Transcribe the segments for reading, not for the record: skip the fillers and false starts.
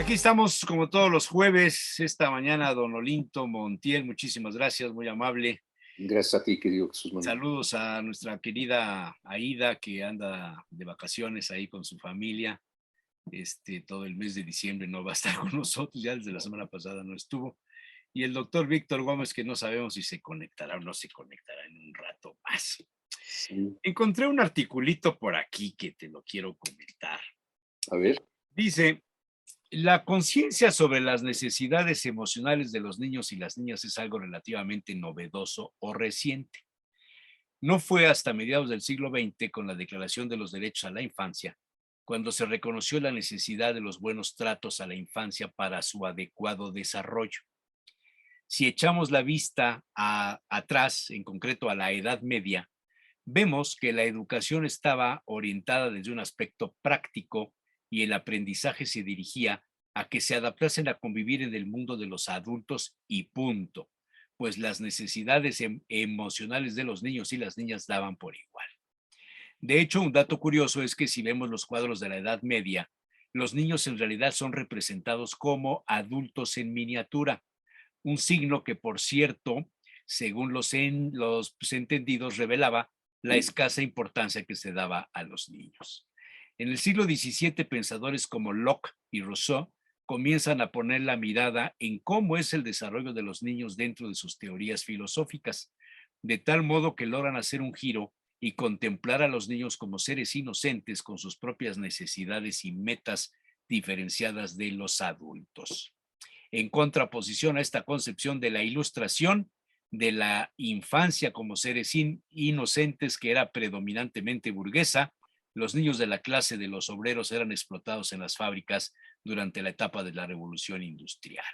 Aquí estamos como todos los jueves, esta mañana, don Olinto Montiel, muchísimas gracias, muy amable. Gracias a ti, querido Jesús Manuel. Saludos a nuestra querida Aida, que anda de vacaciones ahí con su familia. Todo el mes de diciembre no va a estar con nosotros, ya desde la semana pasada no estuvo. Y el doctor Víctor Gómez, que no sabemos si se conectará o no se conectará en un rato más. Sí. Encontré un articulito por aquí que te lo quiero comentar. A ver. Dice: la conciencia sobre las necesidades emocionales de los niños y las niñas es algo relativamente novedoso o reciente. No fue hasta mediados del siglo XX, con la Declaración de los Derechos a la Infancia, cuando se reconoció la necesidad de los buenos tratos a la infancia para su adecuado desarrollo. Si echamos la vista atrás, en concreto a la Edad Media, vemos que la educación estaba orientada desde un aspecto práctico y el aprendizaje se dirigía a que se adaptasen a convivir en el mundo de los adultos y punto, pues las necesidades emocionales de los niños y las niñas daban por igual. De hecho, un dato curioso es que si vemos los cuadros de la Edad Media, los niños en realidad son representados como adultos en miniatura, un signo que, por cierto, según los entendidos, revelaba la escasa importancia que se daba a los niños. En el siglo XVII, pensadores como Locke y Rousseau comienzan a poner la mirada en cómo es el desarrollo de los niños dentro de sus teorías filosóficas, de tal modo que logran hacer un giro y contemplar a los niños como seres inocentes con sus propias necesidades y metas diferenciadas de los adultos. En contraposición a esta concepción de la ilustración de la infancia como seres inocentes, que era predominantemente burguesa, los niños de la clase de los obreros eran explotados en las fábricas durante la etapa de la Revolución Industrial.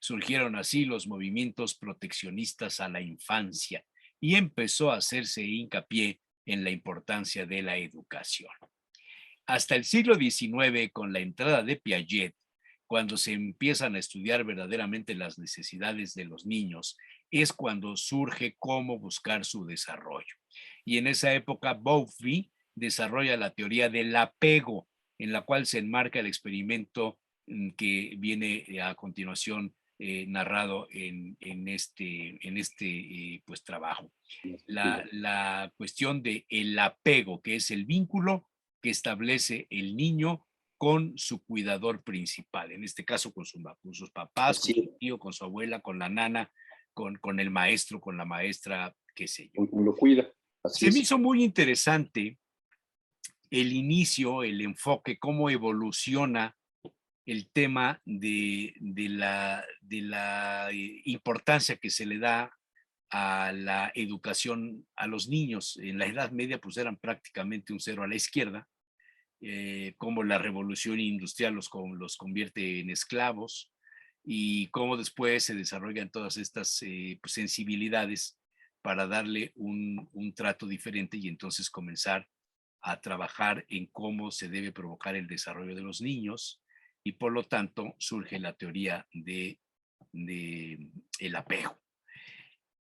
Surgieron así los movimientos proteccionistas a la infancia y empezó a hacerse hincapié en la importancia de la educación. Hasta el siglo XIX, con la entrada de Piaget, cuando se empiezan a estudiar verdaderamente las necesidades de los niños, es cuando surge cómo buscar su desarrollo. Y en esa época, Bowlby desarrolla la teoría del apego, en la cual se enmarca el experimento que viene a continuación narrado en este pues, trabajo. La cuestión del apego, que es el vínculo que establece el niño con su cuidador principal, en este caso con sus papás, con Así su tío, con su abuela, con la nana, con el maestro, con la maestra, qué sé yo. lo cuida. Así Se me es. hizo muy interesante el inicio, el enfoque, cómo evoluciona el tema de la importancia que se le da a la educación a los niños. En la Edad Media pues eran prácticamente un cero a la izquierda, cómo la revolución industrial los convierte en esclavos y cómo después se desarrollan todas estas pues, sensibilidades para darle un trato diferente y entonces comenzar a trabajar en cómo se debe provocar el desarrollo de los niños y por lo tanto surge la teoría de el apego.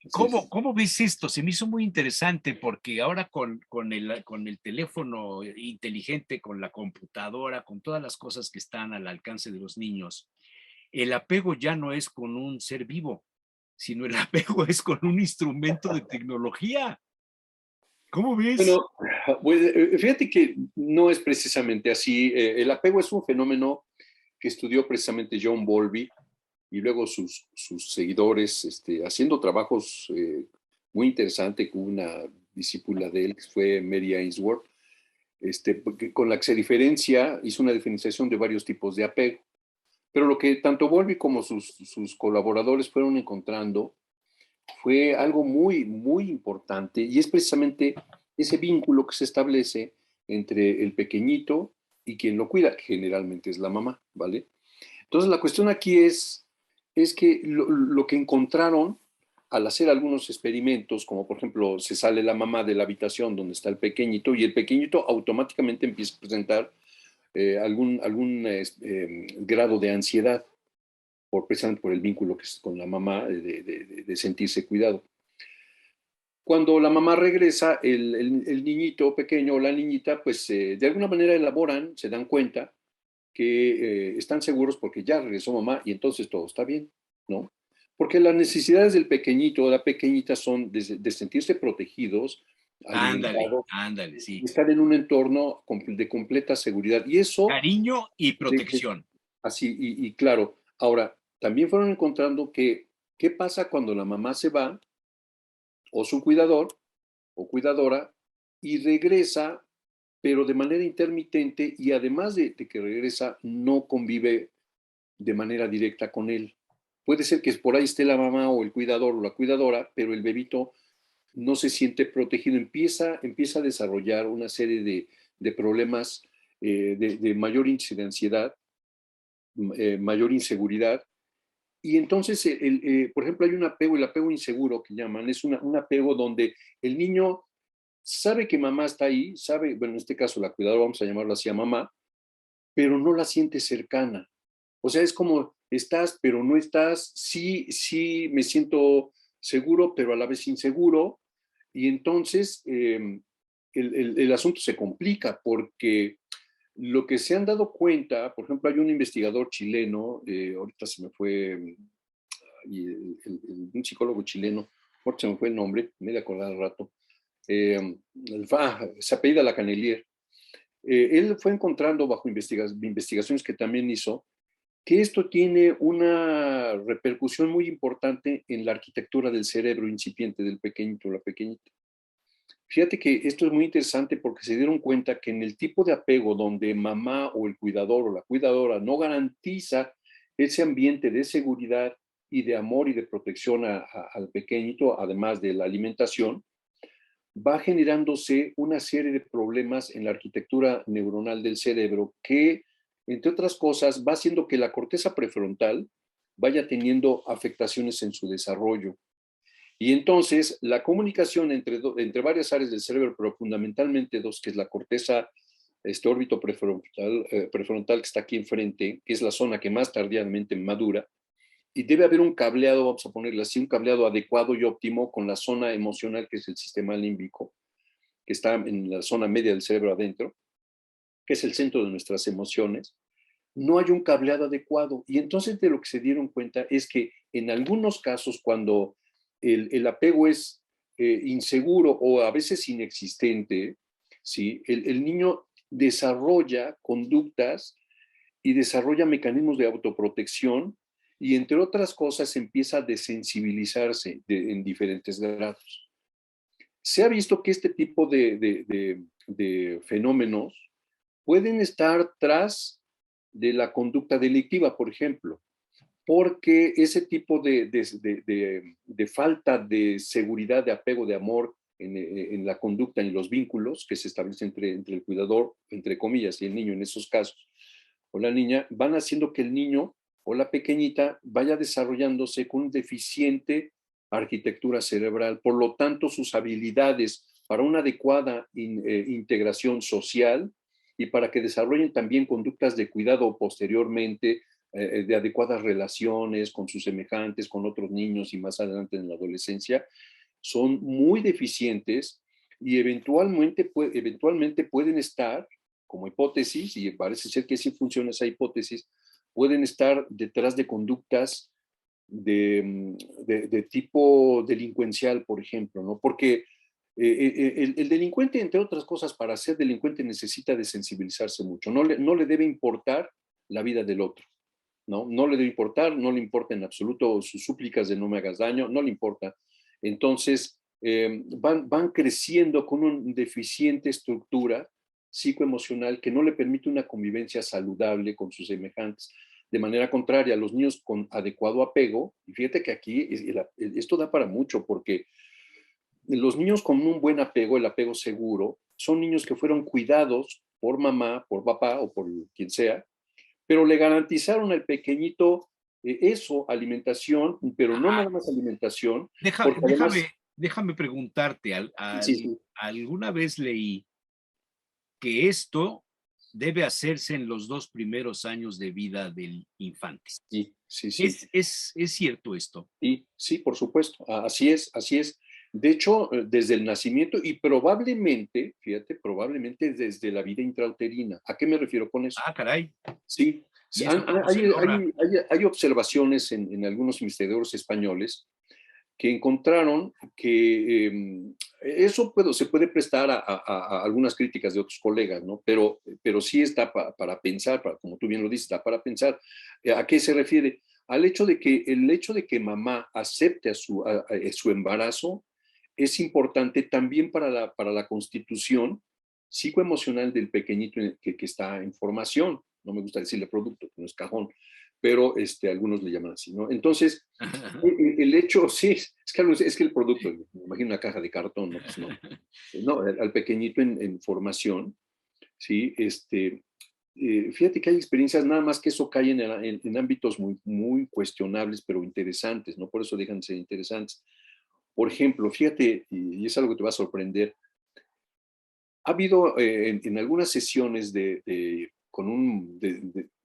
Así es. ¿Cómo ves esto? Se me hizo muy interesante porque ahora con el teléfono inteligente, con la computadora, con todas las cosas que están al alcance de los niños, el apego ya no es con un ser vivo, sino el apego es con un instrumento de tecnología. ¿Cómo ves? Bueno, pues, fíjate que no es precisamente así. El apego es un fenómeno que estudió precisamente John Bowlby y luego sus seguidores, haciendo trabajos muy interesantes con una discípula de él, que fue Mary Ainsworth, con la que se diferencia, hizo una diferenciación de varios tipos de apego. Pero lo que tanto Bowlby como sus colaboradores fueron encontrando fue algo muy, muy importante y es precisamente ese vínculo que se establece entre el pequeñito y quien lo cuida, que generalmente es la mamá, ¿vale? Entonces la cuestión aquí es que lo que encontraron al hacer algunos experimentos, como por ejemplo se sale la mamá de la habitación donde está el pequeñito y el pequeñito automáticamente empieza a presentar algún grado de ansiedad, precisamente por el vínculo que es con la mamá, de sentirse cuidado. Cuando la mamá regresa, el niñito pequeño o la niñita, pues de alguna manera elaboran, se dan cuenta que están seguros porque ya regresó mamá y entonces todo está bien, ¿no? Porque las necesidades del pequeñito o la pequeñita son de sentirse protegidos, Ándale, alimentados, ándale, sí. estar en un entorno de completa seguridad. Y eso, Cariño y de- protección. así, y claro, ahora, también fueron encontrando que, ¿qué pasa cuando la mamá se va o su cuidador o cuidadora y regresa, pero de manera intermitente y además de que regresa, no convive de manera directa con él? Puede ser que por ahí esté la mamá o el cuidador o la cuidadora, pero el bebito no se siente protegido, empieza a desarrollar una serie de problemas de mayor incidenciedad, mayor inseguridad. Y entonces, por ejemplo, hay un apego, el apego inseguro que llaman, es un apego donde el niño sabe que mamá está ahí, sabe, bueno, en este caso la cuidadora, vamos a llamarlo así a mamá, pero no la siente cercana. O sea, es como estás, pero no estás, sí, sí, me siento seguro, pero a la vez inseguro. Y entonces el asunto se complica porque lo que se han dado cuenta, por ejemplo, hay un investigador chileno, ahorita se me fue, un psicólogo chileno, ahorita se me fue el nombre, me he de acordar al rato, se apellida Lacanelier. Él fue encontrando bajo investigaciones que también hizo que esto tiene una repercusión muy importante en la arquitectura del cerebro incipiente del pequeñito o la pequeñita. Fíjate que esto es muy interesante porque se dieron cuenta que en el tipo de apego donde mamá o el cuidador o la cuidadora no garantiza ese ambiente de seguridad y de amor y de protección al pequeñito, además de la alimentación, va generándose una serie de problemas en la arquitectura neuronal del cerebro que, entre otras cosas, va haciendo que la corteza prefrontal vaya teniendo afectaciones en su desarrollo. Y entonces la comunicación entre varias áreas del cerebro, pero fundamentalmente dos, que es la corteza órbito prefrontal que está aquí enfrente, que es la zona que más tardíamente madura, y debe haber un cableado, vamos a ponerle así, un cableado adecuado y óptimo con la zona emocional, que es el sistema límbico, que está en la zona media del cerebro adentro, que es el centro de nuestras emociones. No hay un cableado adecuado. Y entonces de lo que se dieron cuenta es que en algunos casos, cuando el apego es inseguro o a veces inexistente, ¿sí? El niño desarrolla conductas y desarrolla mecanismos de autoprotección y entre otras cosas empieza a desensibilizarse en diferentes grados. Se ha visto que este tipo de fenómenos pueden estar tras de la conducta delictiva, por ejemplo, porque ese tipo de falta de seguridad, de apego, de amor en la conducta, en los vínculos que se establecen entre el cuidador, entre comillas, y el niño en esos casos, o la niña, van haciendo que el niño o la pequeñita vaya desarrollándose con un deficiente arquitectura cerebral. Por lo tanto, sus habilidades para una adecuada integración social y para que desarrollen también conductas de cuidado posteriormente, de adecuadas relaciones con sus semejantes, con otros niños y más adelante en la adolescencia, son muy deficientes y eventualmente pueden estar, como hipótesis, y parece ser que sí funciona esa hipótesis, pueden estar detrás de conductas de tipo delincuencial, por ejemplo, ¿no? Porque el delincuente, entre otras cosas, para ser delincuente necesita de sensibilizarse mucho. No le debe importar la vida del otro, ¿no? No le debe importar, no le importa en absoluto sus súplicas de no me hagas daño, no le importa. Entonces, van creciendo con una deficiente estructura psicoemocional que no le permite una convivencia saludable con sus semejantes. De manera contraria, los niños con adecuado apego, y fíjate que aquí esto da para mucho, porque los niños con un buen apego, el apego seguro, son niños que fueron cuidados por mamá, por papá o por quien sea, pero le garantizaron al pequeñito eso, alimentación, pero no Ah, nada más alimentación, déjame, porque además, déjame, déjame preguntarte, sí, sí, alguna vez leí que esto debe hacerse en los 2 primeros años de vida del infante. sí, sí, sí, ¿Es cierto esto? sí, sí, por supuesto, así es, así es. De hecho, desde el nacimiento y probablemente, fíjate, probablemente desde la vida intrauterina. ¿A qué me refiero con eso? Ah, caray. Sí, ¿Y esto cómo se logra? hay observaciones en algunos investigadores españoles que encontraron que eso se puede prestar a algunas críticas de otros colegas, ¿no? Pero sí está para pensar, como tú bien lo dices, está para pensar. ¿A qué se refiere? El hecho de que mamá acepte su embarazo es importante también para la constitución psicoemocional del pequeñito que está en formación. No me gusta decirle producto, no es cajón, pero algunos le llaman así, ¿no? Entonces, el hecho, sí, es que el producto, me imagino una caja de cartón, no, pues no, al pequeñito en formación, sí, fíjate que hay experiencias, nada más que eso cae en ámbitos muy, muy cuestionables, pero interesantes, ¿no? Por eso dejan de ser interesantes. Por ejemplo, fíjate, y es algo que te va a sorprender, ha habido en algunas sesiones con un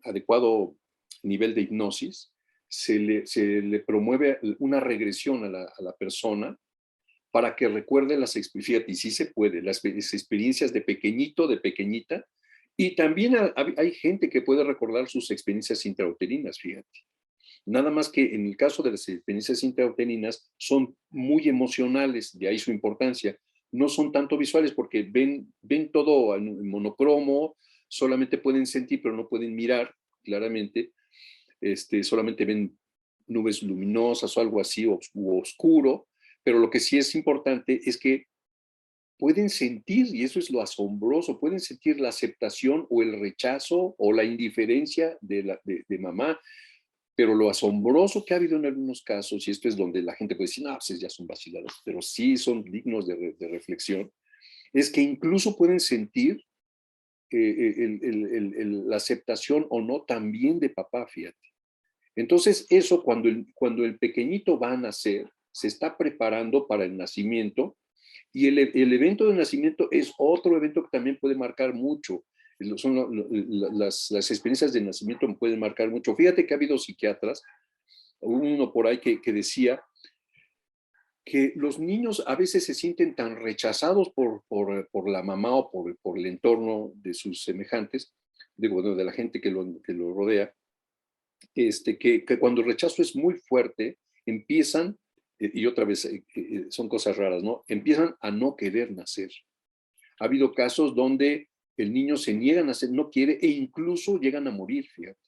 adecuado nivel de hipnosis, se le promueve una regresión a la persona para que recuerde fíjate, y sí se puede, las experiencias de pequeñito, de pequeñita, y también hay gente que puede recordar sus experiencias intrauterinas, fíjate. Nada más que en el caso de las experiencias intrauterinas son muy emocionales, de ahí su importancia. No son tanto visuales porque ven todo en monocromo, solamente pueden sentir, pero no pueden mirar claramente. Solamente ven nubes luminosas o algo así, o oscuro. Pero lo que sí es importante es que pueden sentir, y eso es lo asombroso, pueden sentir la aceptación o el rechazo o la indiferencia de mamá. Pero lo asombroso que ha habido en algunos casos, y esto es donde la gente puede decir, no, pues ya son vacilados, pero sí son dignos de reflexión, es que incluso pueden sentir la aceptación o no también de papá, fíjate. Entonces, eso cuando el pequeñito va a nacer, se está preparando para el nacimiento, y el evento de nacimiento es otro evento que también puede marcar mucho. Las experiencias de nacimiento pueden marcar mucho. Fíjate que ha habido psiquiatras, uno por ahí que decía que los niños a veces se sienten tan rechazados por la mamá o por el entorno de sus semejantes, de la gente que lo rodea, que cuando el rechazo es muy fuerte, empiezan, y otra vez son cosas raras, ¿no? Empiezan a no querer nacer. Ha habido casos donde el niño se niega a nacer, no quiere, e incluso llegan a morir, fíjate.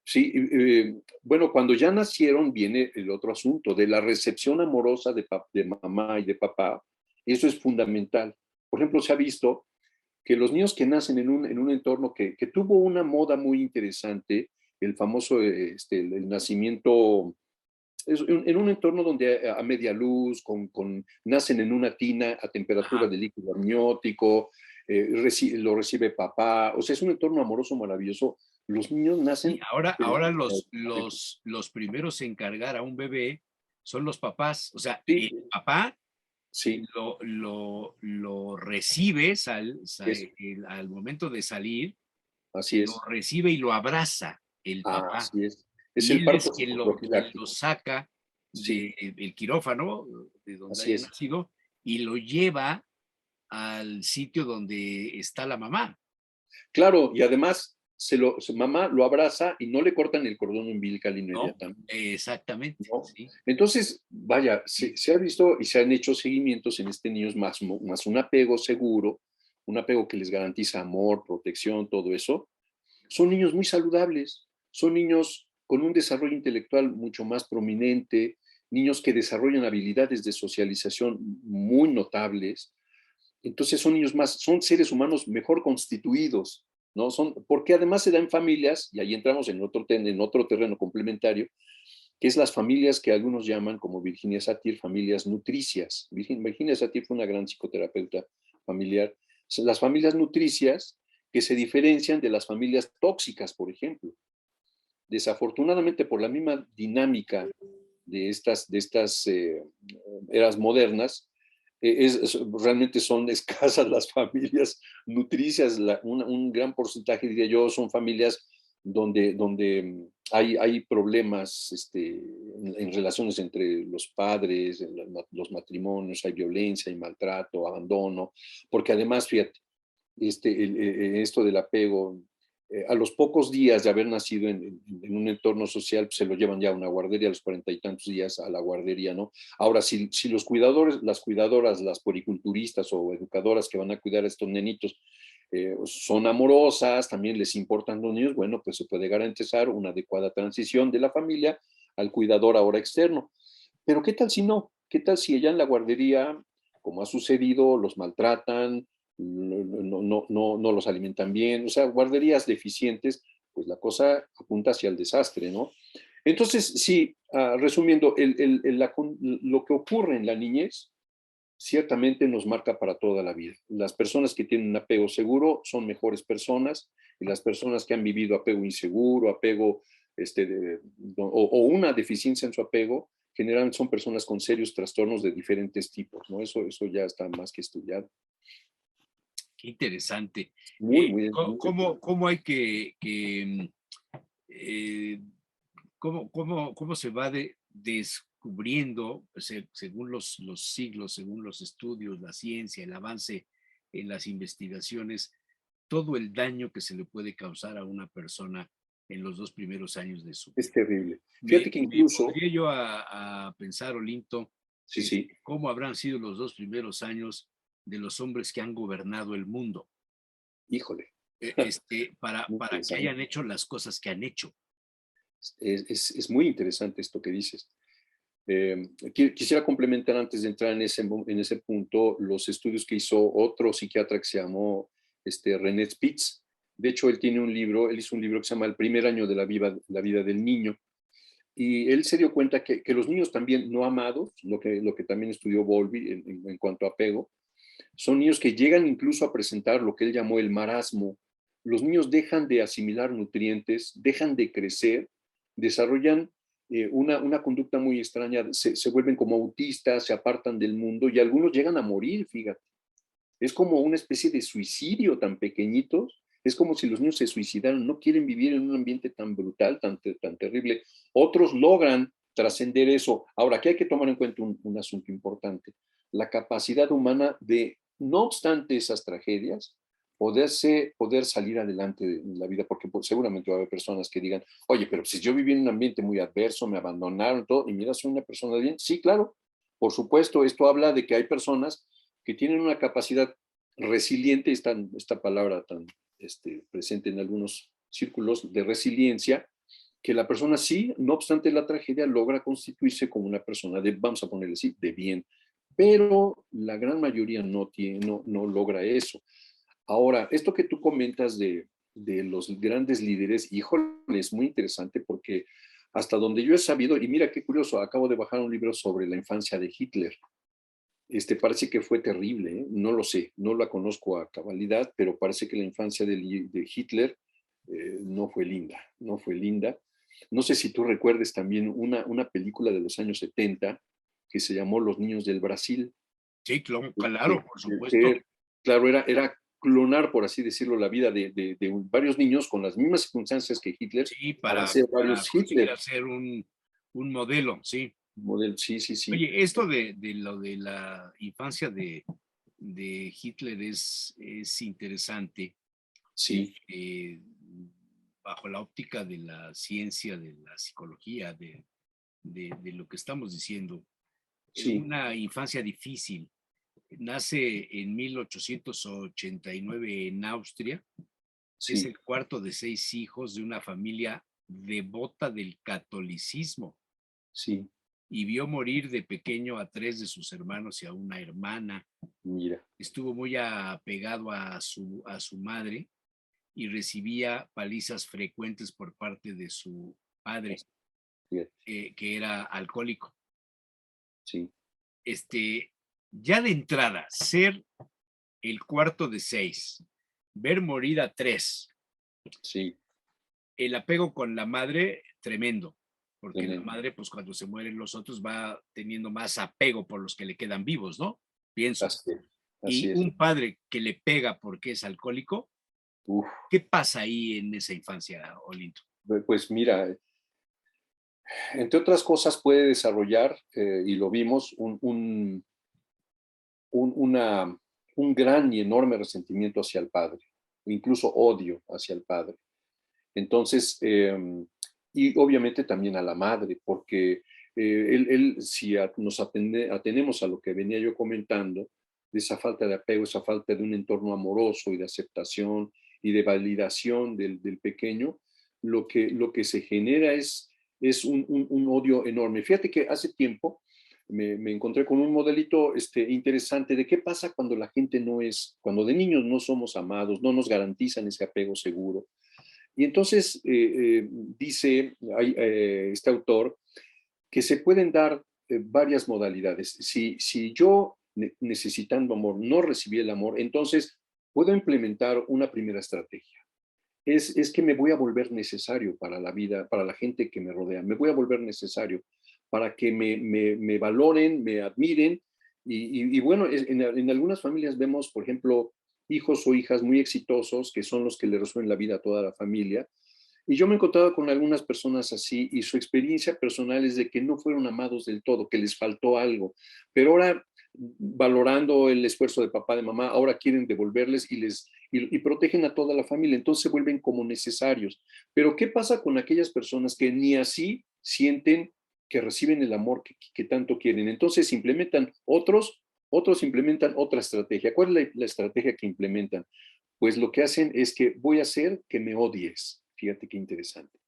Sí, bueno, cuando ya nacieron viene el otro asunto de la recepción amorosa de mamá y de papá. Eso es fundamental. Por ejemplo, se ha visto que los niños que nacen en un entorno que tuvo una moda muy interesante, el famoso el nacimiento, en un entorno donde a media luz, nacen en una tina a temperatura Ajá. de líquido amniótico, lo recibe papá, o sea, es un entorno amoroso maravilloso. Los niños Y nacen, pero ahora los primeros en cargar a un bebé son los papás. O sea, sí, el papá sí, lo recibes es, al momento de salir, así lo es, recibe y lo abraza el papá. así es. Es Y el él es parto quien lo psicoprofiláctico, saca sí, del quirófano, de donde así haya es. nacido, y lo lleva al sitio donde está la mamá. Claro, y además su mamá lo abraza y no le cortan el cordón umbilical ¿No? inmediatamente, Exactamente, ¿no? sí. Entonces, vaya, se ha visto y se han hecho seguimientos en niños más un apego seguro, un apego que les garantiza amor, protección, todo eso. Son niños muy saludables, son niños con un desarrollo intelectual mucho más prominente, niños que desarrollan habilidades de socialización muy notables. Entonces son seres humanos mejor constituidos, ¿no? Porque además se da en familias, y ahí entramos en otro terreno complementario, que es las familias que algunos llaman, como Virginia Satir, familias nutricias. Virginia Satir fue una gran psicoterapeuta familiar. Las familias nutricias que se diferencian de las familias tóxicas, por ejemplo. Desafortunadamente, por la misma dinámica de estas eras modernas, realmente son escasas las familias nutricias. Un gran porcentaje, diría yo, son familias donde hay problemas en relaciones entre los padres, los matrimonios, hay violencia, hay maltrato, abandono, porque además, fíjate, esto del apego, a los pocos días de haber nacido en un entorno social, pues, se lo llevan ya a una guardería, a los 40 y tantos días a la guardería, ¿no? Ahora, si los cuidadores, las cuidadoras, las poriculturistas o educadoras que van a cuidar a estos nenitos son amorosas, también les importan los niños, bueno, pues se puede garantizar una adecuada transición de la familia al cuidador ahora externo. Pero ¿qué tal si no? ¿Qué tal si ella en la guardería, como ha sucedido, los maltratan, no los alimentan bien? O sea, guarderías deficientes, pues la cosa apunta hacia el desastre, ¿no? Entonces, sí, resumiendo, lo que ocurre en la niñez ciertamente nos marca para toda la vida. Las personas que tienen un apego seguro son mejores personas y las personas que han vivido apego inseguro, apego o una deficiencia en su apego, generalmente son personas con serios trastornos de diferentes tipos, ¿no? Eso ya está más que estudiado. Qué interesante. Muy, muy, muy ¿Cómo hay eh, cómo se va descubriendo, según los siglos, según los estudios, la ciencia, el avance en las investigaciones, todo el daño que se le puede causar a una persona en los 2 primeros años de su Es vida? terrible. Me, Fíjate que me incluso, podría yo a pensar, Olinto, sí, sí, cómo habrán sido los 2 primeros años de los hombres que han gobernado el mundo, híjole, muy para que hayan interesante. hecho las cosas que han hecho. Es muy interesante esto que dices. Quisiera complementar antes de entrar en ese punto los estudios que hizo otro psiquiatra que se llamó René Spitz. De hecho, él hizo un libro que se llama El primer año de la vida del niño. Y él se dio cuenta que los niños también no amados, lo que también estudió Bowlby en cuanto a apego, son niños que llegan incluso a presentar lo que él llamó el marasmo. Los niños dejan de asimilar nutrientes, dejan de crecer, desarrollan una conducta muy extraña, se vuelven como autistas, se apartan del mundo y algunos llegan a morir, fíjate. Es como una especie de suicidio tan pequeñitos. Es como si los niños se suicidaran, no quieren vivir en un ambiente tan brutal, tan terrible. Otros logran trascender eso. Ahora, aquí hay que tomar en cuenta un asunto importante. La capacidad humana de, no obstante esas tragedias, poder salir adelante en la vida, porque pues, seguramente va a haber personas que digan, oye, pero si yo viví en un ambiente muy adverso, me abandonaron, todo, y mira, soy una persona bien. Sí, claro, por supuesto, esto habla de que hay personas que tienen una capacidad resiliente, esta palabra tan presente en algunos círculos de resiliencia, que la persona sí, no obstante la tragedia, logra constituirse como una persona de, vamos a ponerle así, de bien, pero la gran mayoría no logra eso. Ahora, esto que tú comentas de los grandes líderes, híjole, es muy interesante porque hasta donde yo he sabido, y mira qué curioso, acabo de bajar un libro sobre la infancia de Hitler. Parece que fue terrible, ¿eh? No lo sé, no la conozco a cabalidad, pero parece que la infancia de Hitler no fue linda, no fue linda. No sé si tú recuerdes también una película de los años 70 que se llamó Los Niños del Brasil, Sí, que, claro, por supuesto. que, claro, era clonar, por así decirlo, la vida de varios niños con las mismas circunstancias que Hitler Sí, para para, hacer para varios conseguir Hitler. hacer un modelo, sí. Model, sí, sí, sí, Oye, esto de lo de la infancia de Hitler es interesante, sí, eh, bajo la óptica de la ciencia, de la psicología, de lo que estamos diciendo. sí, Una infancia difícil. Nace en 1889 en Austria. Es sí, el cuarto de 6 hijos de una familia devota del catolicismo sí, y vio morir de pequeño a 3 de sus hermanos y a una hermana. mira, Estuvo muy apegado a su madre y recibía palizas frecuentes por parte de su padre, fíjate, que era alcohólico. sí. Este, ya de entrada, ser el cuarto de 6, ver morir a 3, Sí, el apego con la madre, tremendo, porque la tremendo. madre, pues cuando se mueren los otros, va teniendo más apego por los que le quedan vivos, ¿no? Pienso. Así es. Y Así es. un padre que le pega porque es alcohólico, Uf, ¿Qué pasa ahí en esa infancia, Olinto? pues mira, entre otras cosas puede desarrollar, y lo vimos, un, una, un gran y enorme resentimiento hacia el padre, incluso odio hacia el padre. Entonces, y obviamente también a la madre, porque si nos atenemos a lo que venía yo comentando, de esa falta de apego, esa falta de un entorno amoroso y de aceptación y de validación del pequeño, lo que se genera es un odio enorme. Fíjate que hace tiempo me encontré con un modelito interesante de qué pasa cuando la gente no es, cuando de niños no somos amados, no nos garantizan ese apego seguro. Y entonces dice este autor que se pueden dar varias modalidades. Si yo, necesitando amor, no recibí el amor, entonces puedo implementar una primera estrategia. Es que me voy a volver necesario para la vida, para la gente que me rodea. Me voy a volver necesario para que me valoren, me admiren. Y bueno, en algunas familias vemos, por ejemplo, hijos o hijas muy exitosos que son los que le resuelven la vida a toda la familia. Y yo me he encontrado con algunas personas así y su experiencia personal es de que no fueron amados del todo, que les faltó algo. Pero ahora, valorando el esfuerzo de papá, de mamá, ahora quieren devolverles y protegen a toda la familia. Entonces se vuelven como necesarios. Pero ¿qué pasa con aquellas personas que ni así sienten que reciben el amor que tanto quieren? Entonces implementan otros implementan otra estrategia. ¿Cuál es la estrategia que implementan? Pues lo que hacen es que voy a hacer que me odies. Fíjate qué interesante.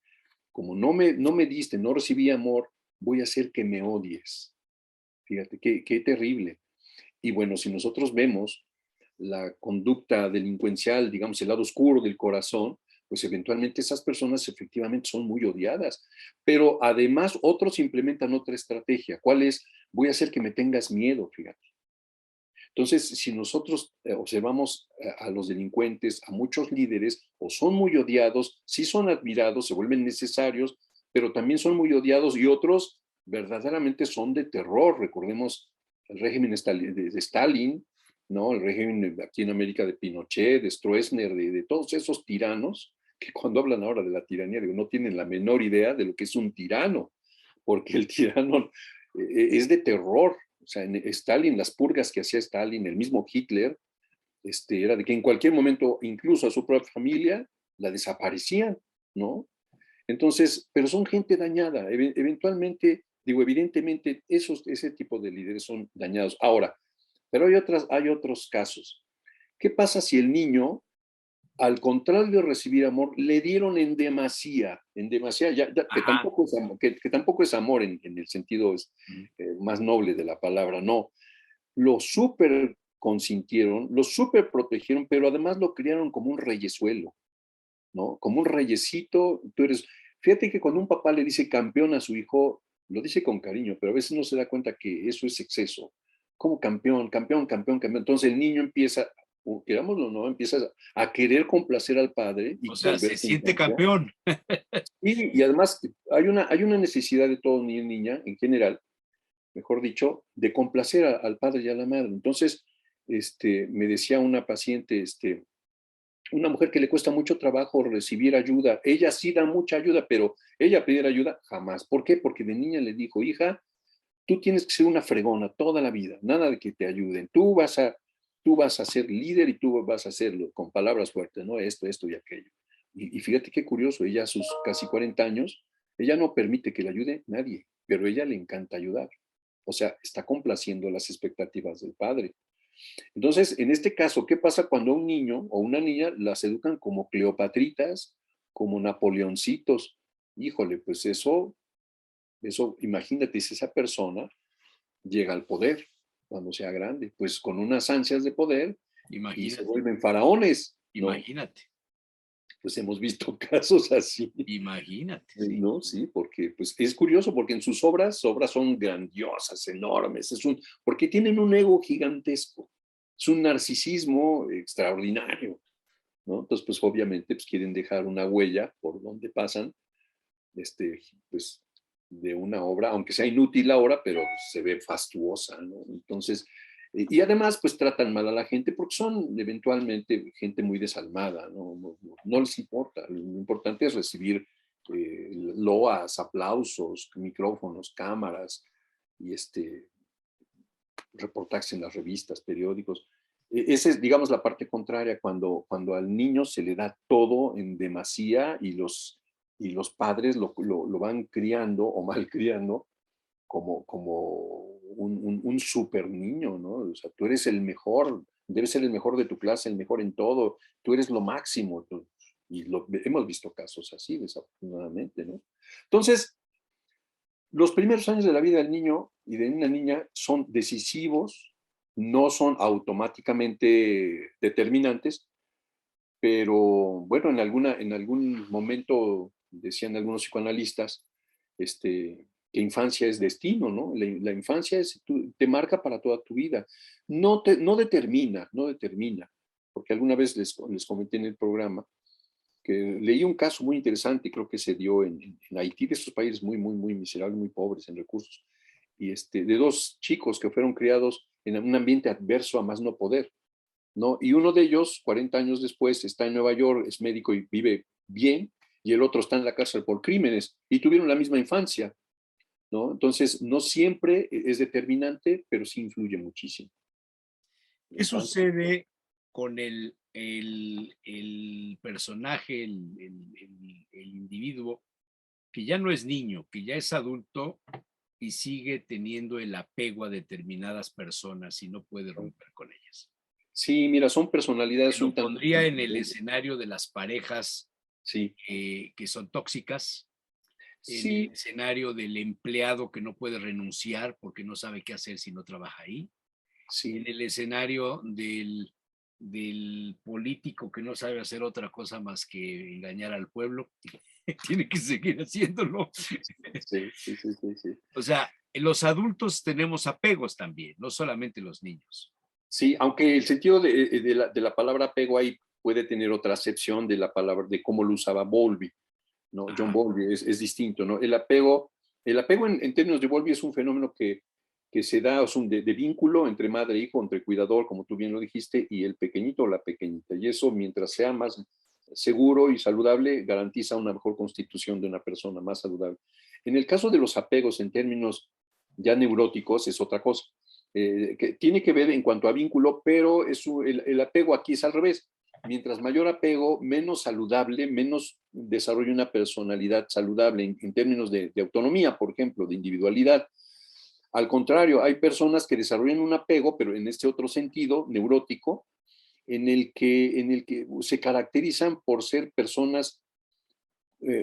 Como no me diste, no recibí amor, voy a hacer que me odies. Fíjate qué terrible. Y bueno, si nosotros vemos la conducta delincuencial, digamos, el lado oscuro del corazón, pues eventualmente esas personas efectivamente son muy odiadas. Pero además otros implementan otra estrategia. ¿Cuál es? Voy a hacer que me tengas miedo, fíjate. Entonces, si nosotros observamos a los delincuentes, a muchos líderes, o son muy odiados, sí son admirados, se vuelven necesarios, pero también son muy odiados y otros verdaderamente son de terror. Recordemos el régimen de Stalin, ¿no? El régimen aquí en América de Pinochet, de Stroessner, de todos esos tiranos, que cuando hablan ahora de la tiranía, digo, no tienen la menor idea de lo que es un tirano, porque el tirano es de terror. O sea, en Stalin, las purgas que hacía Stalin, el mismo Hitler, era de que en cualquier momento, incluso a su propia familia, la desaparecían, ¿no? Entonces, pero son gente dañada. Eventualmente, digo, evidentemente, ese tipo de líderes son dañados. Ahora, pero hay otros casos. ¿Qué pasa si el niño, al contrario de recibir amor, le dieron en demasía, que, Ajá. tampoco es amor, que tampoco es amor en el sentido más noble de la palabra, no, lo súper consintieron, lo súper protegieron, pero además lo criaron como un reyesuelo, ¿no? Como un reyesito, tú eres, fíjate que cuando un papá le dice campeón a su hijo, lo dice con cariño, pero a veces no se da cuenta que eso es exceso. Como campeón, campeón, campeón, campeón. Entonces el niño empieza, o querámoslo o no, empieza a querer complacer al padre O y sea, se volverse un siente campeón. campeón. Y además hay una necesidad de todo niño y niña en general, mejor dicho, de complacer al padre y a la madre. Entonces, me decía una paciente, una mujer que le cuesta mucho trabajo recibir ayuda. Ella sí da mucha ayuda, pero ella pedir ayuda jamás. ¿Por qué? Porque de niña le dijo, hija, tú tienes que ser una fregona toda la vida, nada de que te ayuden. Tú vas a ser líder y tú vas a hacerlo con palabras fuertes, ¿no? Esto y aquello. Y fíjate qué curioso, ella a sus casi 40 años, ella no permite que le ayude nadie, pero a ella le encanta ayudar. O sea, está complaciendo las expectativas del padre. Entonces, en este caso, ¿qué pasa cuando a un niño o una niña las educan como Cleopatritas, como Napoleoncitos? Híjole, pues imagínate si esa persona llega al poder cuando sea grande, pues con unas ansias de poder y se Imagínate, vuelven faraones, ¿no? imagínate, Pues hemos visto casos así, imagínate, sí. ¿no? Sí, porque pues es curioso porque en sus obras son grandiosas, enormes, porque tienen un ego gigantesco, es un narcisismo extraordinario, ¿no? Entonces, pues obviamente pues, quieren dejar una huella por donde pasan, pues de una obra, aunque sea inútil la obra, pero se ve fastuosa, ¿no? Entonces, Y además, pues tratan mal a la gente porque son eventualmente gente muy desalmada, no les importa. Lo importante es recibir loas, aplausos, micrófonos, cámaras y reportajes en las revistas, periódicos. Esa es, digamos, la parte contraria, cuando al niño se le da todo en demasía y los padres lo van criando o mal criando como un super niño, ¿no? O sea, tú eres el mejor, debes ser el mejor de tu clase, el mejor en todo, tú eres lo máximo. Y hemos visto casos así, desafortunadamente, ¿no? Entonces, los primeros años de la vida del niño y de una niña son decisivos, no son automáticamente determinantes, pero bueno, en algún momento decían algunos psicoanalistas que infancia es destino, ¿no? La infancia te marca para toda tu vida. No determina, porque alguna vez les comenté en el programa que leí un caso muy interesante, creo que se dio en Haití, de estos países muy, muy, muy miserables, muy pobres en recursos, y de dos chicos que fueron criados en un ambiente adverso a más no poder, ¿no? Y uno de ellos, 40 años después, está en Nueva York, es médico y vive bien, y el otro está en la cárcel por crímenes, y tuvieron la misma infancia, ¿no? Entonces, no siempre es determinante, pero sí influye muchísimo. ¿Qué sucede con el personaje, el individuo, que ya no es niño, que ya es adulto y sigue teniendo el apego a determinadas personas y no puede romper con ellas? Sí, mira, son personalidades Lo un tanto pondría en el diferentes. escenario de las parejas Sí, que son tóxicas, en el sí, escenario del empleado que no puede renunciar porque no sabe qué hacer si no trabaja ahí, en sí. el escenario del político que no sabe hacer otra cosa más que engañar al pueblo, tiene que seguir haciéndolo. Sí, sí, sí, sí, sí. O sea, los adultos tenemos apegos también, no solamente los niños. Sí, aunque el sentido de la palabra apego ahí puede tener otra acepción de la palabra, de cómo lo usaba Bowlby, ¿no? John Ajá. Bowlby es distinto, ¿no? El apego en términos de Bowlby es un fenómeno que se da, es de vínculo entre madre e hijo, entre cuidador, como tú bien lo dijiste, y el pequeñito o la pequeñita. Y eso, mientras sea más seguro y saludable, garantiza una mejor constitución de una persona, más saludable. En el caso de los apegos en términos ya neuróticos, es otra cosa. Que tiene que ver en cuanto a vínculo, pero el apego aquí es al revés. Mientras mayor apego, menos saludable, menos desarrolla una personalidad saludable en términos de autonomía, por ejemplo, de individualidad. Al contrario, hay personas que desarrollan un apego, pero en este otro sentido, neurótico, en el que se caracterizan por ser personas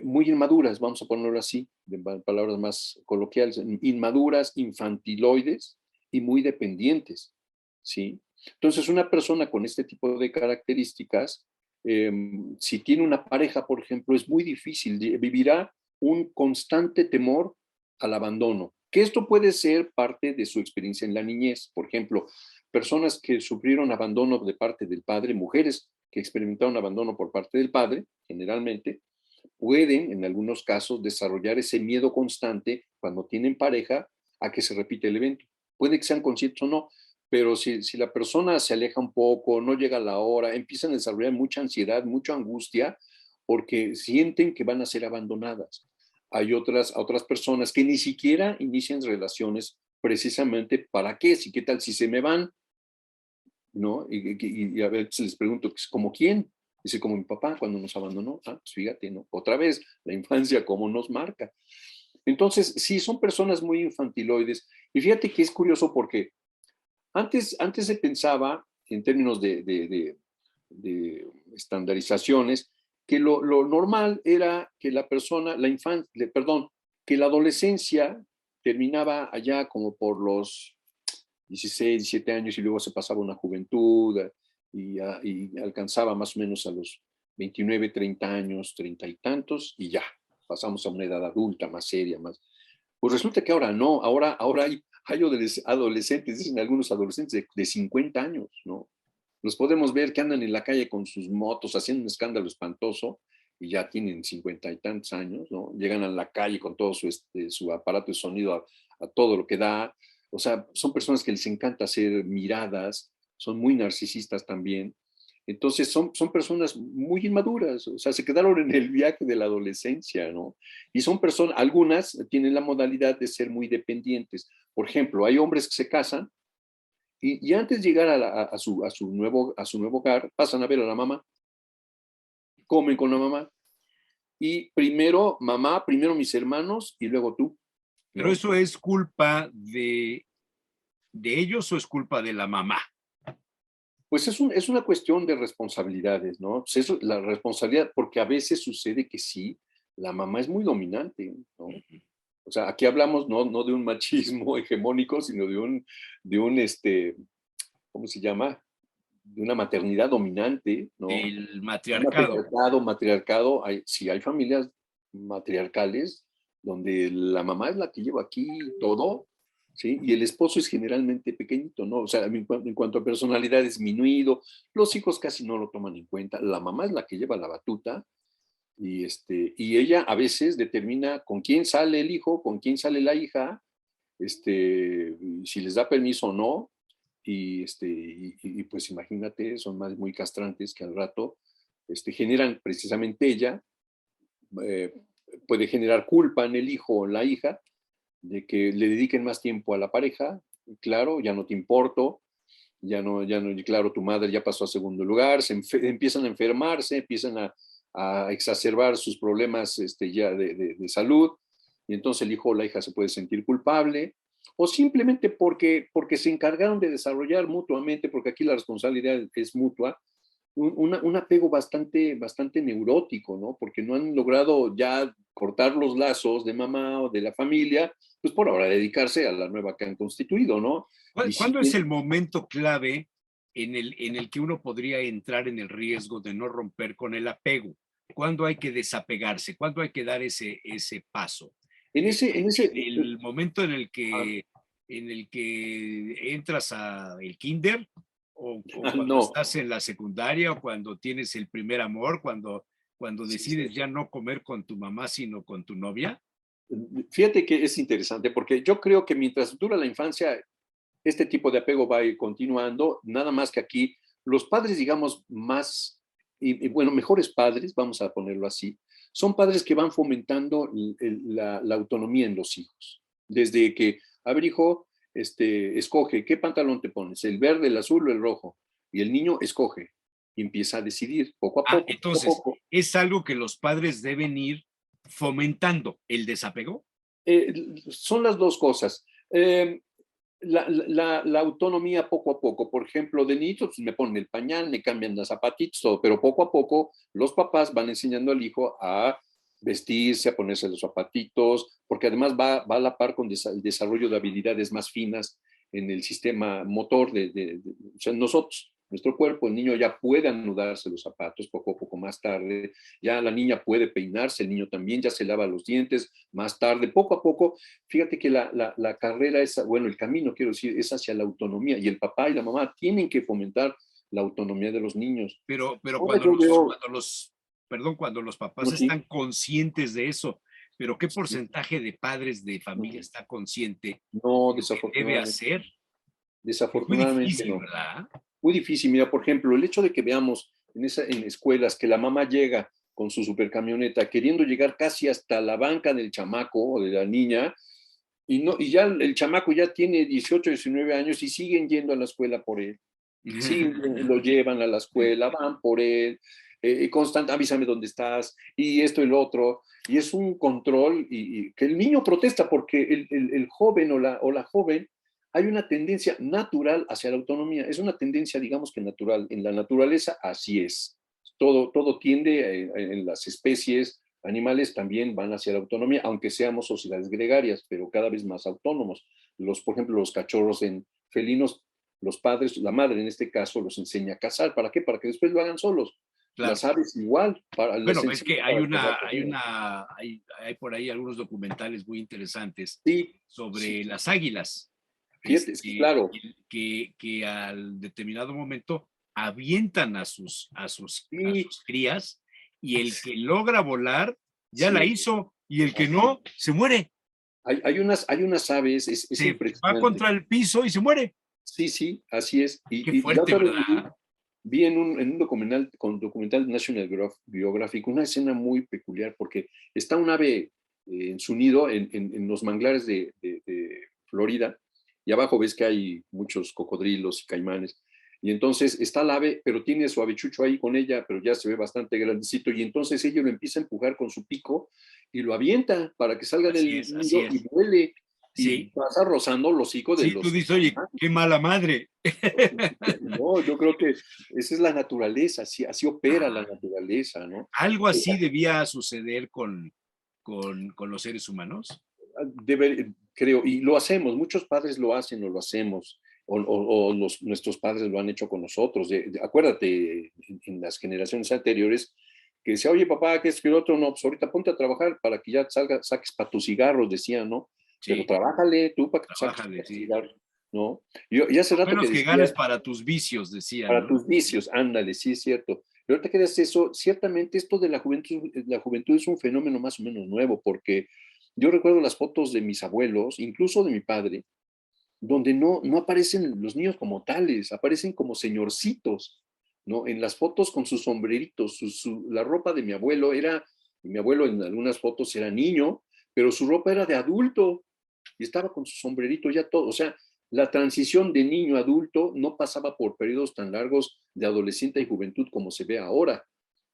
muy inmaduras, vamos a ponerlo así, de palabras más coloquiales, inmaduras, infantiloides y muy dependientes, ¿sí? Entonces, una persona con este tipo de características, eh, si tiene una pareja, por ejemplo, es muy difícil, vivirá un constante temor al abandono, que esto puede ser parte de su experiencia en la niñez. Por ejemplo, personas que sufrieron abandono de parte del padre, mujeres que experimentaron abandono por parte del padre, generalmente, pueden, en algunos casos, desarrollar ese miedo constante cuando tienen pareja a que se repite el evento. Puede que sean conscientes o no, pero si la persona se aleja un poco, no llega a la hora, empiezan a desarrollar mucha ansiedad, mucha angustia, porque sienten que van a ser abandonadas. Hay otras personas que ni siquiera inician relaciones precisamente para qué, si qué tal si se me van, ¿no? Y a veces les pregunto, ¿como quién? Dice, como mi papá cuando nos abandonó. Ah, pues fíjate, ¿no? Otra vez, la infancia, cómo nos marca. Entonces, sí, son personas muy infantiloides. Y fíjate que es curioso porque antes se pensaba, en términos de estandarizaciones, que lo normal era que la persona, la infancia, perdón, que la adolescencia terminaba allá como por los 16, 17 años y luego se pasaba a una juventud y alcanzaba más o menos a los 29, 30 años, 30 y tantos y ya, pasamos a una edad adulta más seria, más. Pues resulta que ahora no, ahora hay adolescentes, dicen algunos adolescentes de 50 años, ¿no? Los podemos ver que andan en la calle con sus motos haciendo un escándalo espantoso y ya tienen 50 y tantos años, ¿no? Llegan a la calle con todo su aparato de sonido a todo lo que da, O sea, son personas que les encanta ser miradas, son muy narcisistas también. Entonces son personas muy inmaduras, o sea, se quedaron en el viaje de la adolescencia, ¿no? Y son personas, algunas tienen la modalidad de ser muy dependientes. Por ejemplo, hay hombres que se casan y antes de llegar a su nuevo hogar, pasan a ver a la mamá, comen con la mamá y primero mamá, primero mis hermanos y luego tú, Pero ¿no? eso es culpa de ellos o es culpa de la mamá. Pues es una cuestión de responsabilidades, ¿no? Pues eso, la responsabilidad, porque a veces sucede que sí, la mamá es muy dominante, ¿no? O sea, aquí hablamos no de un machismo hegemónico, sino de un, ¿cómo se llama? De una maternidad dominante, ¿no? El Un matriarcado. matriarcado, sí hay familias matriarcales donde la mamá es la que lleva aquí todo, ¿sí? Y el esposo es generalmente pequeñito, ¿no? O sea, en cuanto a personalidad disminuido, los hijos casi no lo toman en cuenta, la mamá es la que lleva la batuta y ella a veces determina con quién sale el hijo, con quién sale la hija, si les da permiso o no, pues imagínate, son más muy castrantes que al rato generan precisamente ella, eh, puede generar culpa en el hijo o en la hija de que le dediquen más tiempo a la pareja, claro, ya no te importo, claro, tu madre ya pasó a segundo lugar, empiezan a enfermarse, empiezan a exacerbar sus problemas ya de salud, y entonces el hijo o la hija se puede sentir culpable, o simplemente porque se encargaron de desarrollar mutuamente, porque aquí la responsabilidad es mutua, un apego bastante neurótico, ¿no? Porque no han logrado ya cortar los lazos de mamá o de la familia, pues por ahora dedicarse a la nueva que han constituido, ¿no? Y ¿Cuándo es siguen, el momento clave en el que uno podría entrar en el riesgo de no romper con el apego? ¿Cuándo hay que desapegarse? ¿Cuándo hay que dar ese paso? en ese, ¿En el momento en el que entras a el kinder o cuando no, estás en la secundaria o cuando tienes el primer amor, cuando sí, decides ya no comer con tu mamá sino con tu novia? fíjate que es interesante porque yo creo que mientras dura la infancia, este tipo de apego va a ir continuando, nada más que aquí los padres, digamos, más, bueno, mejores padres, vamos a ponerlo así, son padres que van fomentando la autonomía en los hijos. Desde que, a ver, hijo, escoge, ¿qué pantalón te pones? ¿El verde, el azul o el rojo? Y el niño escoge y empieza a decidir poco a Ah, poco, poco a entonces, poco. es algo que los padres deben ir fomentando, el desapego. Son las dos cosas. La autonomía poco a poco. Por ejemplo, de niño pues, me ponen el pañal, me cambian las zapatitos, todo, pero poco a poco los papás van enseñando al hijo a vestirse, a ponerse los zapatitos, porque además va a la par con el desarrollo de habilidades más finas en el sistema motor o sea, nosotros. Nuestro cuerpo, el niño ya puede anudarse los zapatos poco a poco más tarde, ya la niña puede peinarse, el niño también ya se lava los dientes más tarde, poco a poco. Fíjate que la carrera es, bueno, el camino, quiero decir, es hacia la autonomía y el papá y la mamá tienen que fomentar la autonomía de los niños. Pero Ahora yo veo, perdón, cuando los papás no, sí, están conscientes de eso, pero ¿qué porcentaje de padres de familia está consciente no, de lo que debe hacer? Es muy desafortunadamente difícil, no. ¿verdad? Muy difícil, mira, por ejemplo, el hecho de que veamos en escuelas que la mamá llega con su supercamioneta queriendo llegar casi hasta la banca del chamaco o de la niña, y ya el chamaco ya tiene 18, 19 años y siguen yendo a la escuela por él. Sí, lo llevan a la escuela, van por él, constante, avísame dónde estás, y esto y lo otro, y es un control, y que el niño protesta porque el joven o la joven, hay una tendencia natural hacia la autonomía, es una tendencia, digamos que natural, en la naturaleza así es, todo tiende, en las especies animales también van hacia la autonomía, aunque seamos sociedades gregarias, pero cada vez más autónomos. Por ejemplo, los cachorros en felinos, los padres, la madre en este caso, los enseña a cazar. ¿Para qué? Para que después lo hagan solos. Claro. Las aves igual, les Bueno, es enseña que para que vayan. hay por ahí algunos documentales muy interesantes Sí, sí, sobre las águilas, fíjate, sí, claro. que al determinado momento avientan a Sí, sus crías y el que logra volar ya la sí, hizo y el que no se muere. hay unas aves, es Se va impresionante. contra el piso y se muere. Sí, sí, así es. Qué Y la fuerte, otra vez ¿verdad? vi en un documental National Geographic una escena muy peculiar porque está un ave en su nido en los manglares de Florida y abajo ves que hay muchos cocodrilos y caimanes. Y entonces está el ave, pero tiene su avechucho ahí con ella, pero ya se ve bastante grandecito. Y entonces ella lo empieza a empujar con su pico y lo avienta para que salga Así del es, así nido y es. vuele y Sí, pasa rozando los hocicos de sí, tú los dices, oye, caimanes. qué mala madre. No, yo creo que esa es la naturaleza, así opera la Ah, naturaleza, ¿no? algo Eh, así debía suceder con los seres humanos. Creo, y lo hacemos, muchos padres lo hacen o lo hacemos, o nuestros padres lo han hecho con nosotros. Acuérdate, en las generaciones anteriores, que decía, oye papá, ¿qué es que el otro? No, pues ahorita ponte a trabajar para que ya saques para tus cigarros, decían, ¿no? Pero Sí, trabájale tú para que saques trabájale, para tus sí. cigarros, ¿no? Y hace Por lo rato que menos que decía, ganes para tus vicios, decían, para ¿no? tus vicios, ándale, sí es cierto. Pero ahorita que das eso, ciertamente esto de la juventud es un fenómeno más o menos nuevo, porque yo recuerdo las fotos de mis abuelos, incluso de mi padre, donde no aparecen los niños como tales, aparecen como señorcitos, ¿no? En las fotos con sus sombreritos, la ropa de mi abuelo en algunas fotos era niño, pero su ropa era de adulto y estaba con su sombrerito ya todo. O sea, la transición de niño a adulto no pasaba por periodos tan largos de adolescente y juventud como se ve ahora.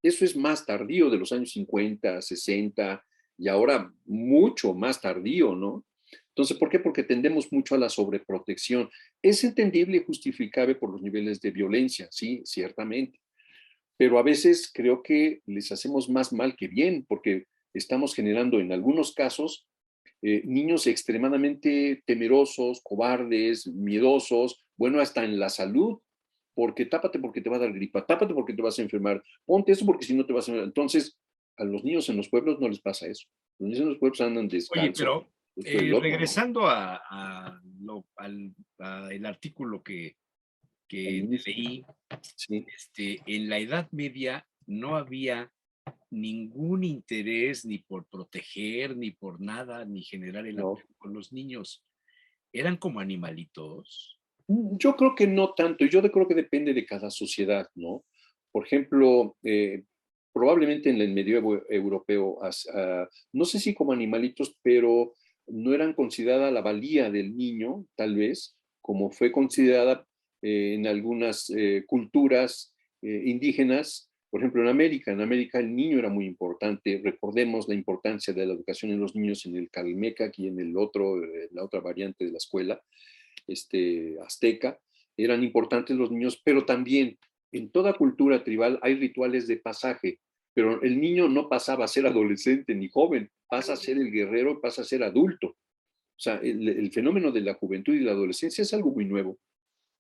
Eso es más tardío de los años 50, 60 y ahora mucho más tardío, ¿no? Entonces, ¿por qué? Porque tendemos mucho a la sobreprotección. Es entendible y justificable por los niveles de violencia, sí, ciertamente, pero a veces creo que les hacemos más mal que bien, porque estamos generando en algunos casos niños extremadamente temerosos, cobardes, miedosos, bueno, hasta en la salud, porque tápate porque te va a dar gripa, tápate porque te vas a enfermar, ponte eso porque si no te vas a enfermar. Entonces, a los niños en los pueblos no les pasa eso. Los niños en los pueblos andan Oye, descalzos, pero esto y el otro, ¿no? regresando el artículo Al que inicio, leí, sí, en la Edad Media no había ningún interés ni por proteger, ni por nada, ni generar el no. apego con los niños. Eran como animalitos. Yo creo que no tanto, yo creo que depende de cada sociedad, ¿no? Por ejemplo, probablemente en el medioevo europeo, no sé si como animalitos, pero no eran considerada la valía del niño, tal vez, como fue considerada en algunas culturas indígenas. Por ejemplo, en América el niño era muy importante. Recordemos la importancia de la educación en los niños en el Calmecac y en la otra variante de la escuela azteca, eran importantes los niños, pero también en toda cultura tribal hay rituales de pasaje, pero el niño no pasaba a ser adolescente ni joven, pasa a ser el guerrero, pasa a ser adulto. O sea, el fenómeno de la juventud y la adolescencia es algo muy nuevo,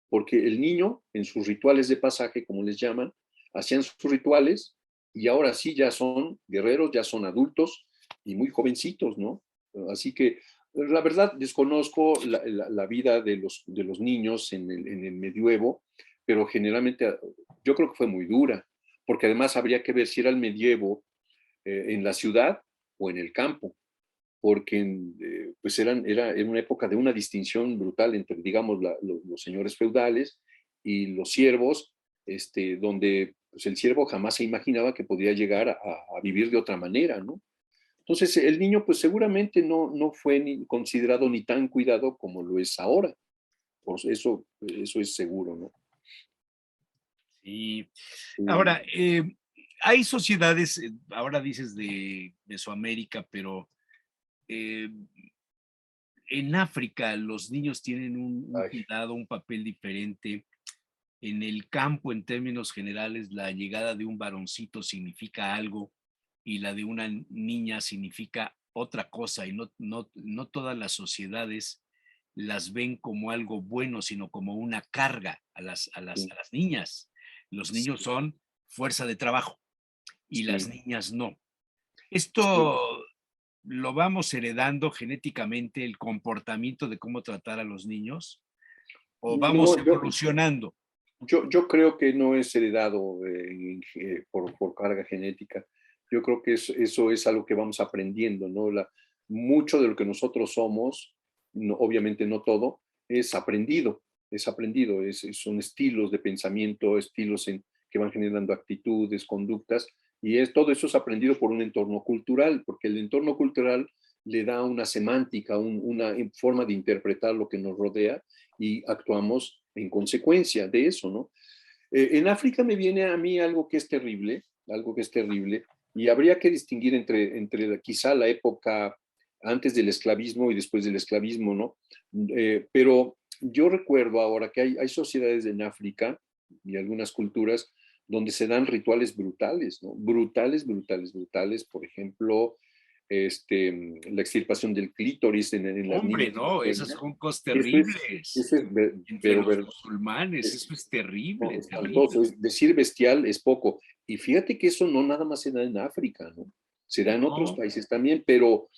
porque el niño en sus rituales de pasaje, como les llaman, hacían sus rituales y ahora sí ya son guerreros, ya son adultos y muy jovencitos, ¿no? Así que la verdad desconozco la vida de los niños en el medioevo, pero generalmente yo creo que fue muy dura, porque además habría que ver si era el medievo en la ciudad o en el campo, porque pues era una época de una distinción brutal entre, digamos, los señores feudales y los siervos, donde pues, el siervo jamás se imaginaba que podía llegar a vivir de otra manera, ¿no? Entonces, el niño, pues seguramente no fue ni considerado ni tan cuidado como lo es ahora. Por eso es seguro, ¿no? Y Sí, ahora, hay sociedades, ahora dices de Mesoamérica, pero eh, en África los niños tienen un ay, cuidado, un papel diferente. En el campo, en términos generales, la llegada de un varoncito significa algo y la de una niña significa otra cosa y no todas las sociedades las ven como algo bueno, sino como una carga sí, a las niñas. Los niños son fuerza de trabajo y las sí, niñas no. sí. Esto lo vamos heredando genéticamente, el comportamiento de cómo tratar a los niños, o vamos No, evolucionando. yo creo que no es heredado por carga genética. Yo creo que eso es algo que vamos aprendiendo, ¿no? mucho de lo que nosotros somos, no, obviamente no todo, es aprendido, son estilos de pensamiento, que van generando actitudes, conductas, y todo eso es aprendido por un entorno cultural, porque el entorno cultural le da una semántica, una forma de interpretar lo que nos rodea y actuamos en consecuencia de eso, ¿no? En África me viene a mí algo que es terrible, y habría que distinguir entre quizá la época antes del esclavismo y después del esclavismo, ¿no? Pero yo recuerdo ahora que hay sociedades en África y algunas culturas donde se dan rituales brutales, ¿no? Brutales, brutales, brutales. Por ejemplo, la extirpación del clítoris en las Hombre, niñas no, esas pequeñas. son cosas Eso es, terribles eso es entre pero los musulmanes, es, eso es no, terrible, espantoso. terrible. Decir bestial es poco. Y fíjate que eso no nada más se da en África, ¿no? Se da en otros No, países también, pero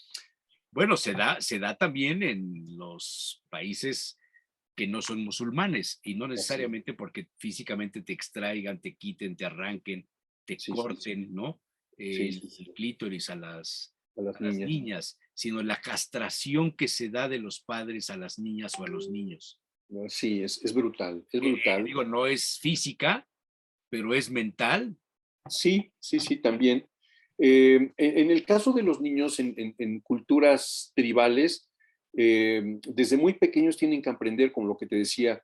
bueno, se da también en los países que no son musulmanes y no así, necesariamente porque físicamente te extraigan, te quiten, te arranquen, te sí, sí, sí, corten, ¿no? sí, El sí, sí, clítoris a las, a las a las niñas. niñas, sino la castración que se da de los padres a las niñas o a los niños. ¿No? Sí, es brutal, es brutal. Digo, no es física, pero es mental. Sí, sí, sí, también. En el caso de los niños en culturas tribales, desde muy pequeños tienen que aprender, como lo que te decía,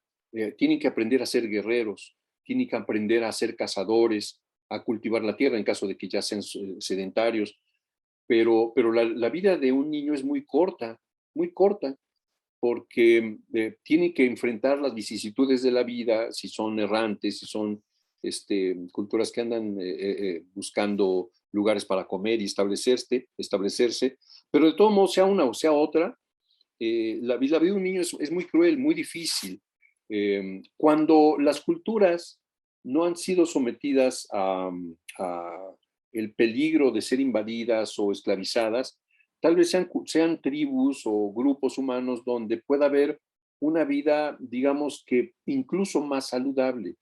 tienen que aprender a ser guerreros, tienen que aprender a ser cazadores, a cultivar la tierra en caso de que ya sean sedentarios. Pero la vida de un niño es muy corta, porque tienen que enfrentar las vicisitudes de la vida, si son errantes, si son culturas que andan buscando lugares para comer y establecerse, pero de todo modo, sea una o sea otra, la vida de un niño es muy cruel, muy difícil. Cuando las culturas no han sido sometidas a el peligro de ser invadidas o esclavizadas, tal vez sean tribus o grupos humanos donde pueda haber una vida, digamos que incluso más saludable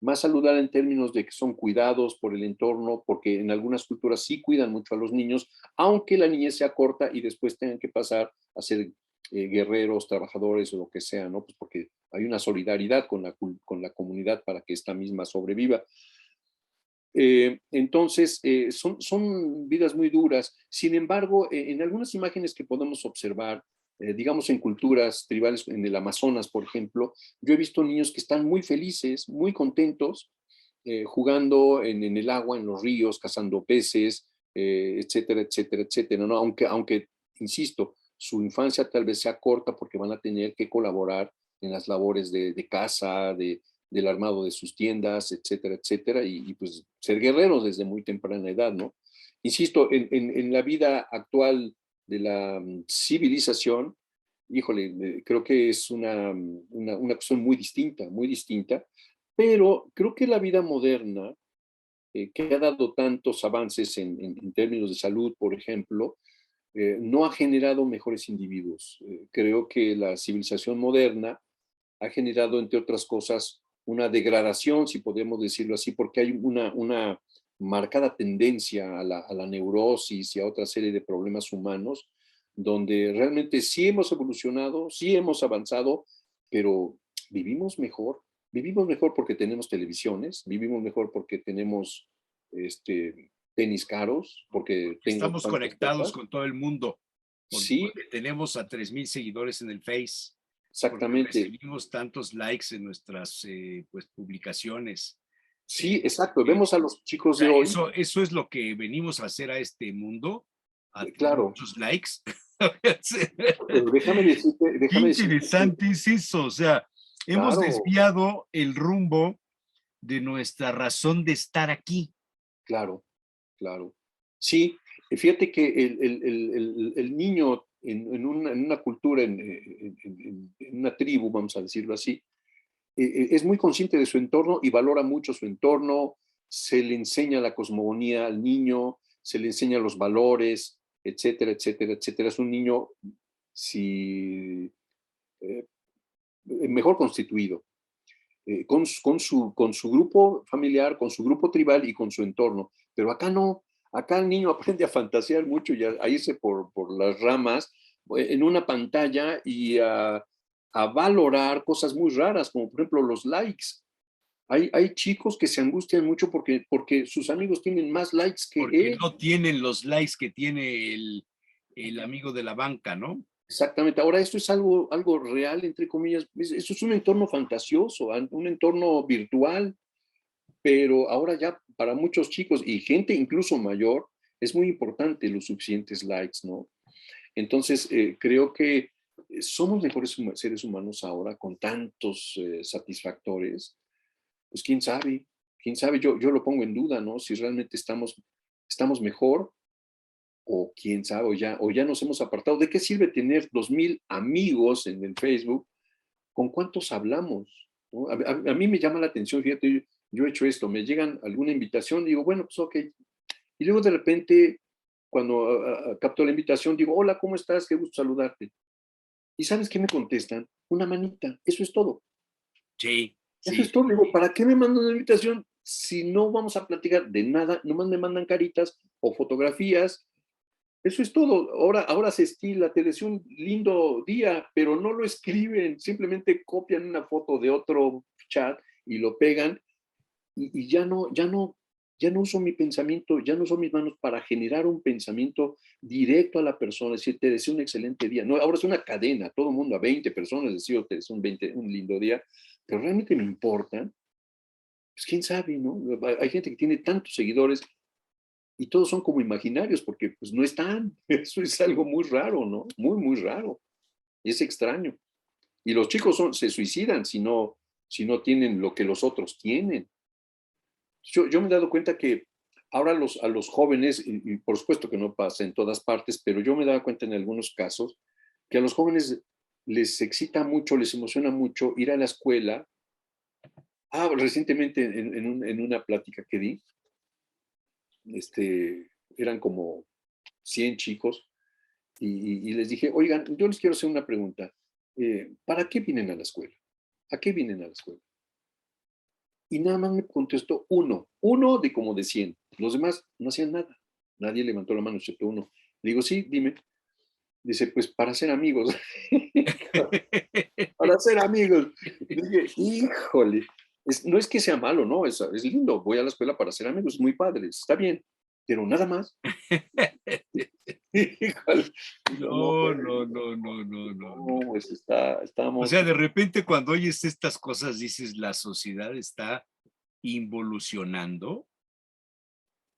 en términos de que son cuidados por el entorno, porque en algunas culturas sí cuidan mucho a los niños, aunque la niñez sea corta y después tengan que pasar a ser guerreros, trabajadores o lo que sea, ¿no? Pues porque hay una solidaridad con la comunidad para que esta misma sobreviva. Entonces, son vidas muy duras. Sin embargo, en algunas imágenes que podemos observar, digamos en culturas tribales, en el Amazonas, por ejemplo, yo he visto niños que están muy felices, muy contentos, jugando en el agua, en los ríos, cazando peces, etcétera, etcétera, etcétera, ¿no? Aunque, insisto, su infancia tal vez sea corta porque van a tener que colaborar en las labores de caza, del armado de sus tiendas, etcétera, etcétera, y pues ser guerreros desde muy temprana edad, ¿no? Insisto, en la vida actual de la civilización, híjole, creo que es una cuestión muy distinta, pero creo que la vida moderna, que ha dado tantos avances en términos de salud, por ejemplo, no ha generado mejores individuos. Creo que la civilización moderna ha generado, entre otras cosas, una degradación, si podemos decirlo así, porque hay una marcada tendencia a la neurosis y a otra serie de problemas humanos, donde realmente sí hemos evolucionado, sí hemos avanzado, pero vivimos mejor. Vivimos mejor porque tenemos televisiones, vivimos mejor porque tenemos tenis caros, porque Porque tengo estamos tantas conectados cosas. con todo el mundo, Sí, porque tenemos a 3,000 seguidores en el Face, porque exactamente. recibimos tantos likes en nuestras pues, publicaciones. Sí, Eh, exacto. eh, Vemos a los o chicos de sea, hoy. eso es lo que venimos a hacer a este mundo, a tener Claro, muchos likes. pero Qué déjame decirte que, interesante es eso, o sea, hemos claro, desviado el rumbo de nuestra razón de estar aquí. claro, claro. Sí, fíjate que el niño en una cultura, en una tribu, vamos a decirlo así, es muy consciente de su entorno y valora mucho su entorno, se le enseña la cosmogonía al niño, se le enseña los valores, etcétera, etcétera, etcétera. Es un niño, si, mejor constituido. Con su grupo familiar, con su grupo tribal y con su entorno. Pero acá no, Acá el niño aprende a fantasear mucho y a irse por las ramas en una pantalla y a valorar cosas muy raras, como por ejemplo los likes. Hay chicos que se angustian mucho porque sus amigos tienen más likes que Porque él. no tienen los likes que tiene el amigo de la banca, ¿no? Exactamente. Ahora, esto es algo real, entre comillas. Eso es un entorno fantasioso, un entorno virtual, pero ahora ya para muchos chicos y gente incluso mayor, es muy importante los suficientes likes, ¿no? Entonces, creo que somos mejores seres humanos ahora con tantos satisfactores. Pues quién sabe, yo lo pongo en duda, ¿no? Si realmente estamos mejor o quién sabe, o ya nos hemos apartado. ¿De qué sirve tener 2,000 amigos en el Facebook? ¿Con cuántos hablamos? ¿No? A mí me llama la atención, fíjate, yo he hecho esto, me llegan alguna invitación, digo, bueno, pues ok. Y luego de repente, cuando capto la invitación, digo, hola, ¿cómo estás? Qué gusto saludarte. ¿Y sabes qué me contestan? Una manita, eso es todo. Sí, Eso sí, es todo. Digo, ¿para qué me mandan una invitación si no vamos a platicar de nada? Nomás me mandan caritas o fotografías. Eso es todo. Ahora se estila, te deseo un lindo día, pero no lo escriben, simplemente copian una foto de otro chat y lo pegan y ya no uso mi pensamiento, ya no uso mis manos para generar un pensamiento directo a la persona, decir, te deseo un excelente día. No, ahora es una cadena, todo el mundo a 20 personas, decir, te deseo un lindo día, pero realmente me importa, pues quién sabe, ¿no? Hay gente que tiene tantos seguidores y todos son como imaginarios porque pues no están. Eso es algo muy raro, ¿no? Muy, muy raro. Y es extraño. Y los chicos se suicidan si no tienen lo que los otros tienen. Yo me he dado cuenta que ahora a los jóvenes, y por supuesto que no pasa en todas partes, pero yo me he dado cuenta en algunos casos que a los jóvenes les excita mucho, les emociona mucho ir a la escuela. Recientemente en una plática que di, eran como 100 chicos y les dije, oigan, yo les quiero hacer una pregunta. ¿Para qué vienen a la escuela? ¿A qué vienen a la escuela? Y nada más me contestó uno de como de 100. Los demás no hacían nada. Nadie levantó la mano, excepto uno. Le digo, sí, dime. Dice, pues para ser amigos. Para ser amigos. Y dije, híjole, no es que sea malo, no, es lindo. Voy a la escuela para ser amigos, es muy padre, está bien, pero nada más. Híjole. Digo, no, No, bueno, no, no, no, no, no, no. no, pues O estamos. sea, de repente cuando oyes estas cosas dices, la sociedad está involucionando.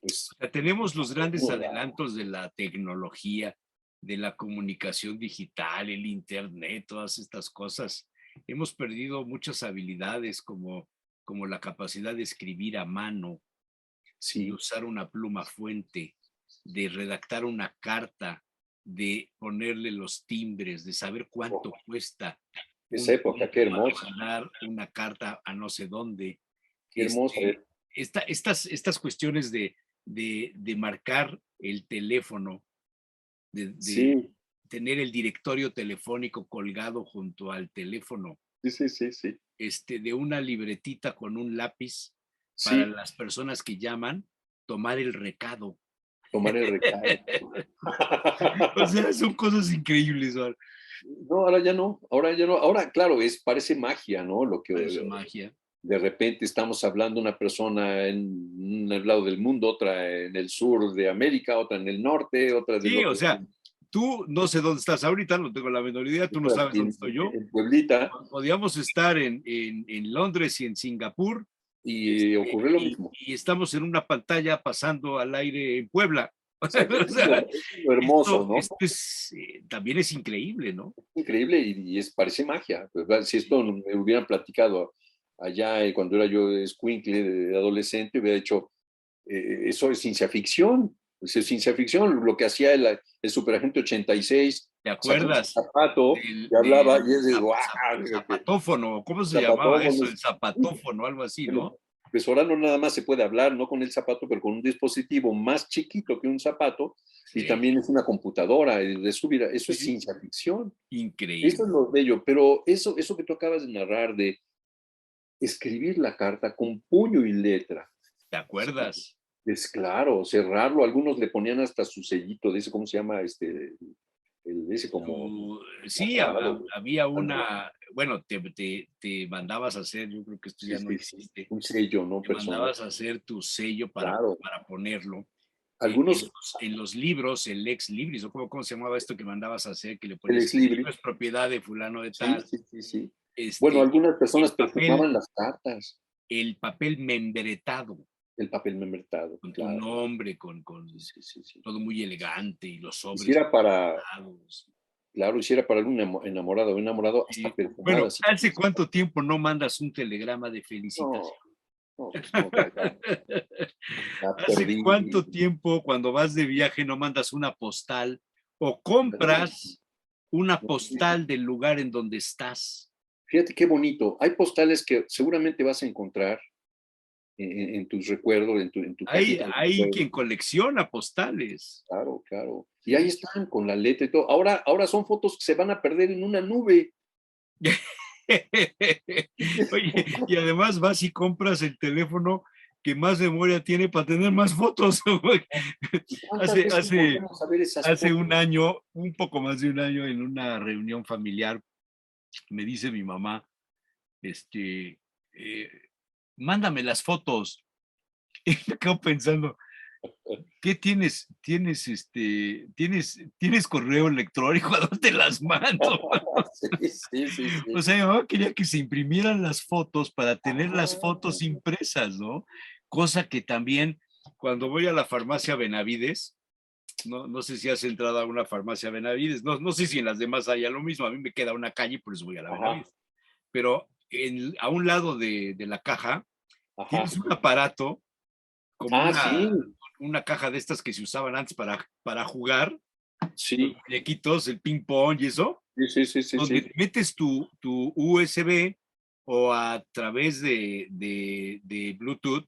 Pues, O sea, tenemos los grandes muy raro. adelantos de la tecnología, de la comunicación digital, el internet, todas estas cosas. Hemos perdido muchas habilidades como la capacidad de escribir a mano, de Sí, usar una pluma fuente, de redactar una carta, de ponerle los timbres, de saber oh, cuánto cuesta esa un época, qué timbre para hermosa, mandar una carta a no sé dónde. qué hermosa. Estas cuestiones de marcar el teléfono, de Sí, tener el directorio telefónico colgado junto al teléfono, sí, sí, sí, sí, de una libretita con un lápiz para sí, las personas que llaman, tomar el recado. tomar el recado. O sea, son cosas increíbles, ¿vale? No, ahora ya no, ahora claro, parece magia, ¿no? Lo que Parece magia. de repente estamos hablando una persona en un lado del mundo, otra en el sur de América, otra en el norte, otra del Sí, o otro, sea, tú no sé dónde estás ahorita, no tengo la menor idea, tú no otra sabes dónde en, estoy yo. en Pueblita, Podíamos estar en Londres y en Singapur, y ocurrió lo mismo. y estamos en una pantalla pasando al aire en Puebla. Exacto, O sea, eso es lo hermoso, ¿no? esto también es increíble, ¿no? Increíble y parece magia. Pues, si esto me hubieran platicado allá cuando era yo escuincle, de adolescente, hubiera dicho, eso es ciencia ficción. Eso es ciencia ficción. Lo que hacía el superagente 86, ¿Te sacó su acuerdas zapato del, y hablaba y del es de, ¡guau! zapatófono? ¿Cómo se llamaba eso? El Zapatófonos. zapatófono, algo así, Bueno, ¿no? pues ahora no nada más se puede hablar, no con el zapato, pero con un dispositivo más chiquito que un zapato y Sí, también es una computadora. Eso es sí, ciencia ficción. Eso increíble. es lo bello, pero eso que tú acabas de narrar de escribir la carta con puño y letra, ¿Te acuerdas? Es claro, cerrarlo. Algunos le ponían hasta su sellito de ese, ¿cómo se llama? Ese como Sí, grabado. había Ándale. una, bueno, te mandabas a hacer, yo creo que esto Sí, ya no sí, sí. existe, Un sello, ¿no? te Personal. mandabas a hacer tu sello Claro. para ponerlo. Algunos, En los libros, el ex libris, o cómo se llamaba esto que mandabas a hacer, que le el ponías, ex este libro libris. es propiedad de fulano de Sí, tal, sí, sí, sí. Bueno, este, algunas personas el perfumaban las cartas, el papel membretado, el papel membrado, con tu claro. nombre, Sí, con sí, sí, sí. todo muy elegante y los sobres Hiciera para, perforados. claro, hiciera para algún enamorado o enamorado hasta Bueno, perfumada. Sí. ¿hace cuánto tiempo no mandas un telegrama de No, felicitación? no, pues no, ya ¿Hace perdí. cuánto tiempo cuando vas de viaje no mandas una postal o compras una postal del lugar en donde estás? Fíjate qué bonito. Hay postales que seguramente vas a encontrar en tus recuerdos, en tu cajita de Hay recuerdos. quien colecciona postales. Claro, claro. Y ahí Sí. están con la letra y todo. Ahora son fotos que se van a perder en una nube. Oye, y además vas y compras el teléfono que más memoria tiene para tener más fotos. ¿Y cuántas Hace, veces hace, volvemos a ver esas hace fotos? un año, un poco más de un año, en una reunión familiar, me dice mi mamá, este, eh, mándame las fotos. Y me quedo pensando, ¿qué tienes? ¿Tienes correo electrónico? ¿A dónde te las mando? Sí, sí, sí, O sí. sea, mi mamá quería que se imprimieran las fotos para tener las fotos Ah, impresas, ¿no? Cosa que también cuando voy a la farmacia Benavides, no sé si has entrado a una farmacia Benavides, no sé si en las demás haya lo mismo, a mí me queda una calle, por eso voy a la ajá, Benavides. Pero a un lado de la caja tienes ajá. un aparato como Ah, sí, una caja de estas que se usaban antes para jugar, los sí, muñequitos, el ping pong y eso, sí, sí, sí, sí, donde sí. metes tu USB o a través de Bluetooth,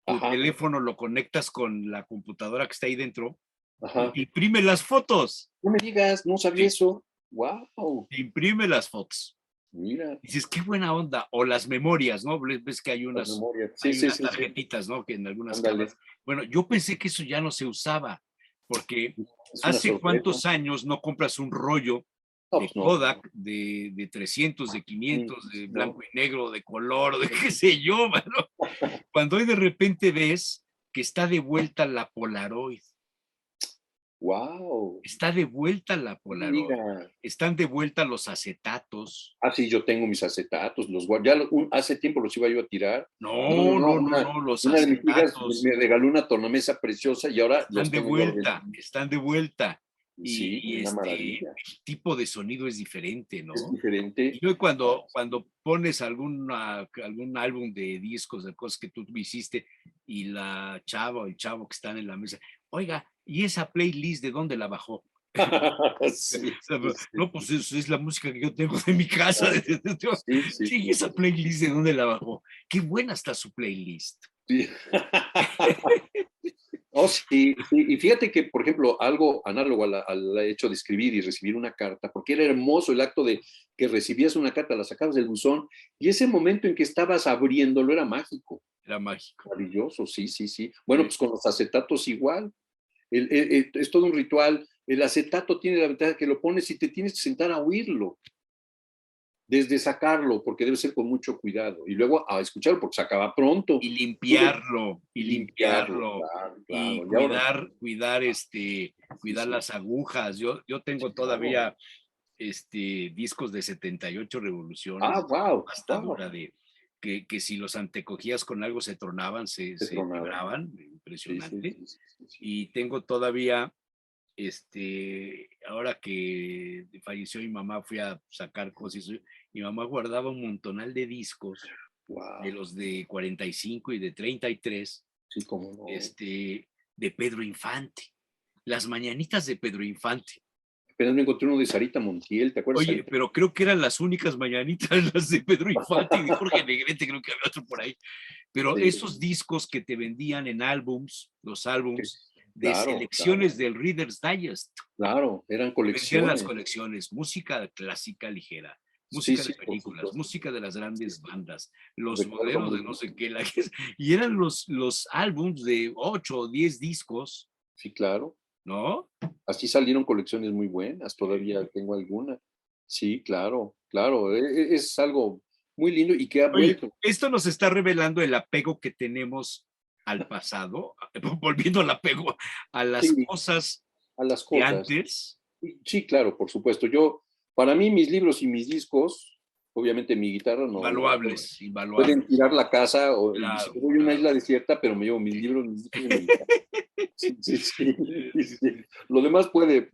tu Ajá, teléfono lo conectas con la computadora que está ahí dentro y ajá. te imprime las fotos. No me digas, no sabía Sí, eso. Wow, te imprime las fotos. mira, Dices, qué buena onda. O las memorias, ¿no? Ves que las memorias. Sí, hay sí, unas sí, sí. tarjetitas, ¿no? Que en algunas Ándale. cajas. Bueno, yo pensé que eso ya no se usaba, porque Es una hace sorpresa. cuántos años no compras un rollo No, de pues no. Kodak, de 300, de Mm, 500, de no. blanco y negro, de color, de qué sé yo, mano. Cuando hoy de repente ves que está de vuelta la Polaroid, Wow. está de vuelta la No me Polaroid, digas. están de vuelta los acetatos. Ah, sí, yo tengo mis acetatos, hace tiempo los iba yo a tirar. No, no, No, no, no, no, no, los una de mis hijas acetatos me regaló una tornamesa preciosa y ahora los tengo yo. están de vuelta. Sí, Y una el maravilla. tipo de sonido es diferente, Es ¿no? Y diferente. luego Ah, cuando pones algún álbum de discos, de cosas que tú hiciste, y la chava o el chavo que están en la mesa, oiga, ¿y esa playlist de dónde la bajó? sí, sí, sí, No, pues eso es la música que yo tengo de mi casa. claro. Sí, sí, Sí, ¿y sí, esa playlist de dónde la bajó? Qué buena está su playlist. sí. Oh, sí, sí. Y fíjate que, por ejemplo, algo análogo al hecho de escribir y recibir una carta, porque era hermoso el acto de que recibías una carta, la sacabas del buzón, y ese momento en que estabas abriéndolo era mágico, Era mágico. maravilloso, sí, sí, sí. Bueno, Sí. pues con los acetatos igual, es todo un ritual. El acetato tiene la ventaja que lo pones y te tienes que sentar a oírlo, desde sacarlo, porque debe ser con mucho cuidado, y luego a escucharlo, porque se acaba pronto. Y Y limpiarlo, limpiarlo, claro, y claro. Y ahora, sí, cuidar sí, las agujas. Yo sí, tengo claro. todavía discos de 78 revoluciones, Ah, wow, pasta wow. dura que si los antecogías con algo se tronaban, Se se tronaba. quebraban, Sí, sí, impresionante. sí, sí, sí, sí. Y tengo todavía, ahora que falleció mi mamá, fui a sacar cosas. Mi mamá guardaba un montonal de discos de Wow, los de 45 y de 33, sí, cómo no. de Pedro Infante, las mañanitas de Pedro Infante. Apenas me encontré uno de Sarita Montiel, ¿te acuerdas, Oye, Sarita? pero creo que eran las únicas mañanitas las de Pedro Infante y de Jorge Negrete, creo que había otro por ahí. Pero Sí, esos discos que te vendían en álbums, los álbums de claro, claro, selecciones del Reader's Digest, claro, eran te vendían las colecciones. colecciones, música clásica ligera, Sí, música de sí, por películas, supuesto. música de las grandes bandas, los Recuerdo modelos de muy no bien. sé qué, y eran los álbums de 8 o 10 discos, Sí, claro. ¿no? Así salieron colecciones muy buenas, todavía tengo alguna. Sí, claro, claro, es algo muy lindo y que ha Oye, vuelto. esto nos está revelando el apego que tenemos al pasado, volviendo al apego a las Sí, cosas a las de cosas. antes, Sí, claro, por supuesto. Para mí, mis libros y mis discos, obviamente mi guitarra no invaluables, pueden invaluables. tirar la casa y si Claro, voy a una claro. isla desierta, pero me llevo mis libros, mis discos y mi guitarra. Sí, sí, sí, sí, Sí, sí. sí, Lo demás puede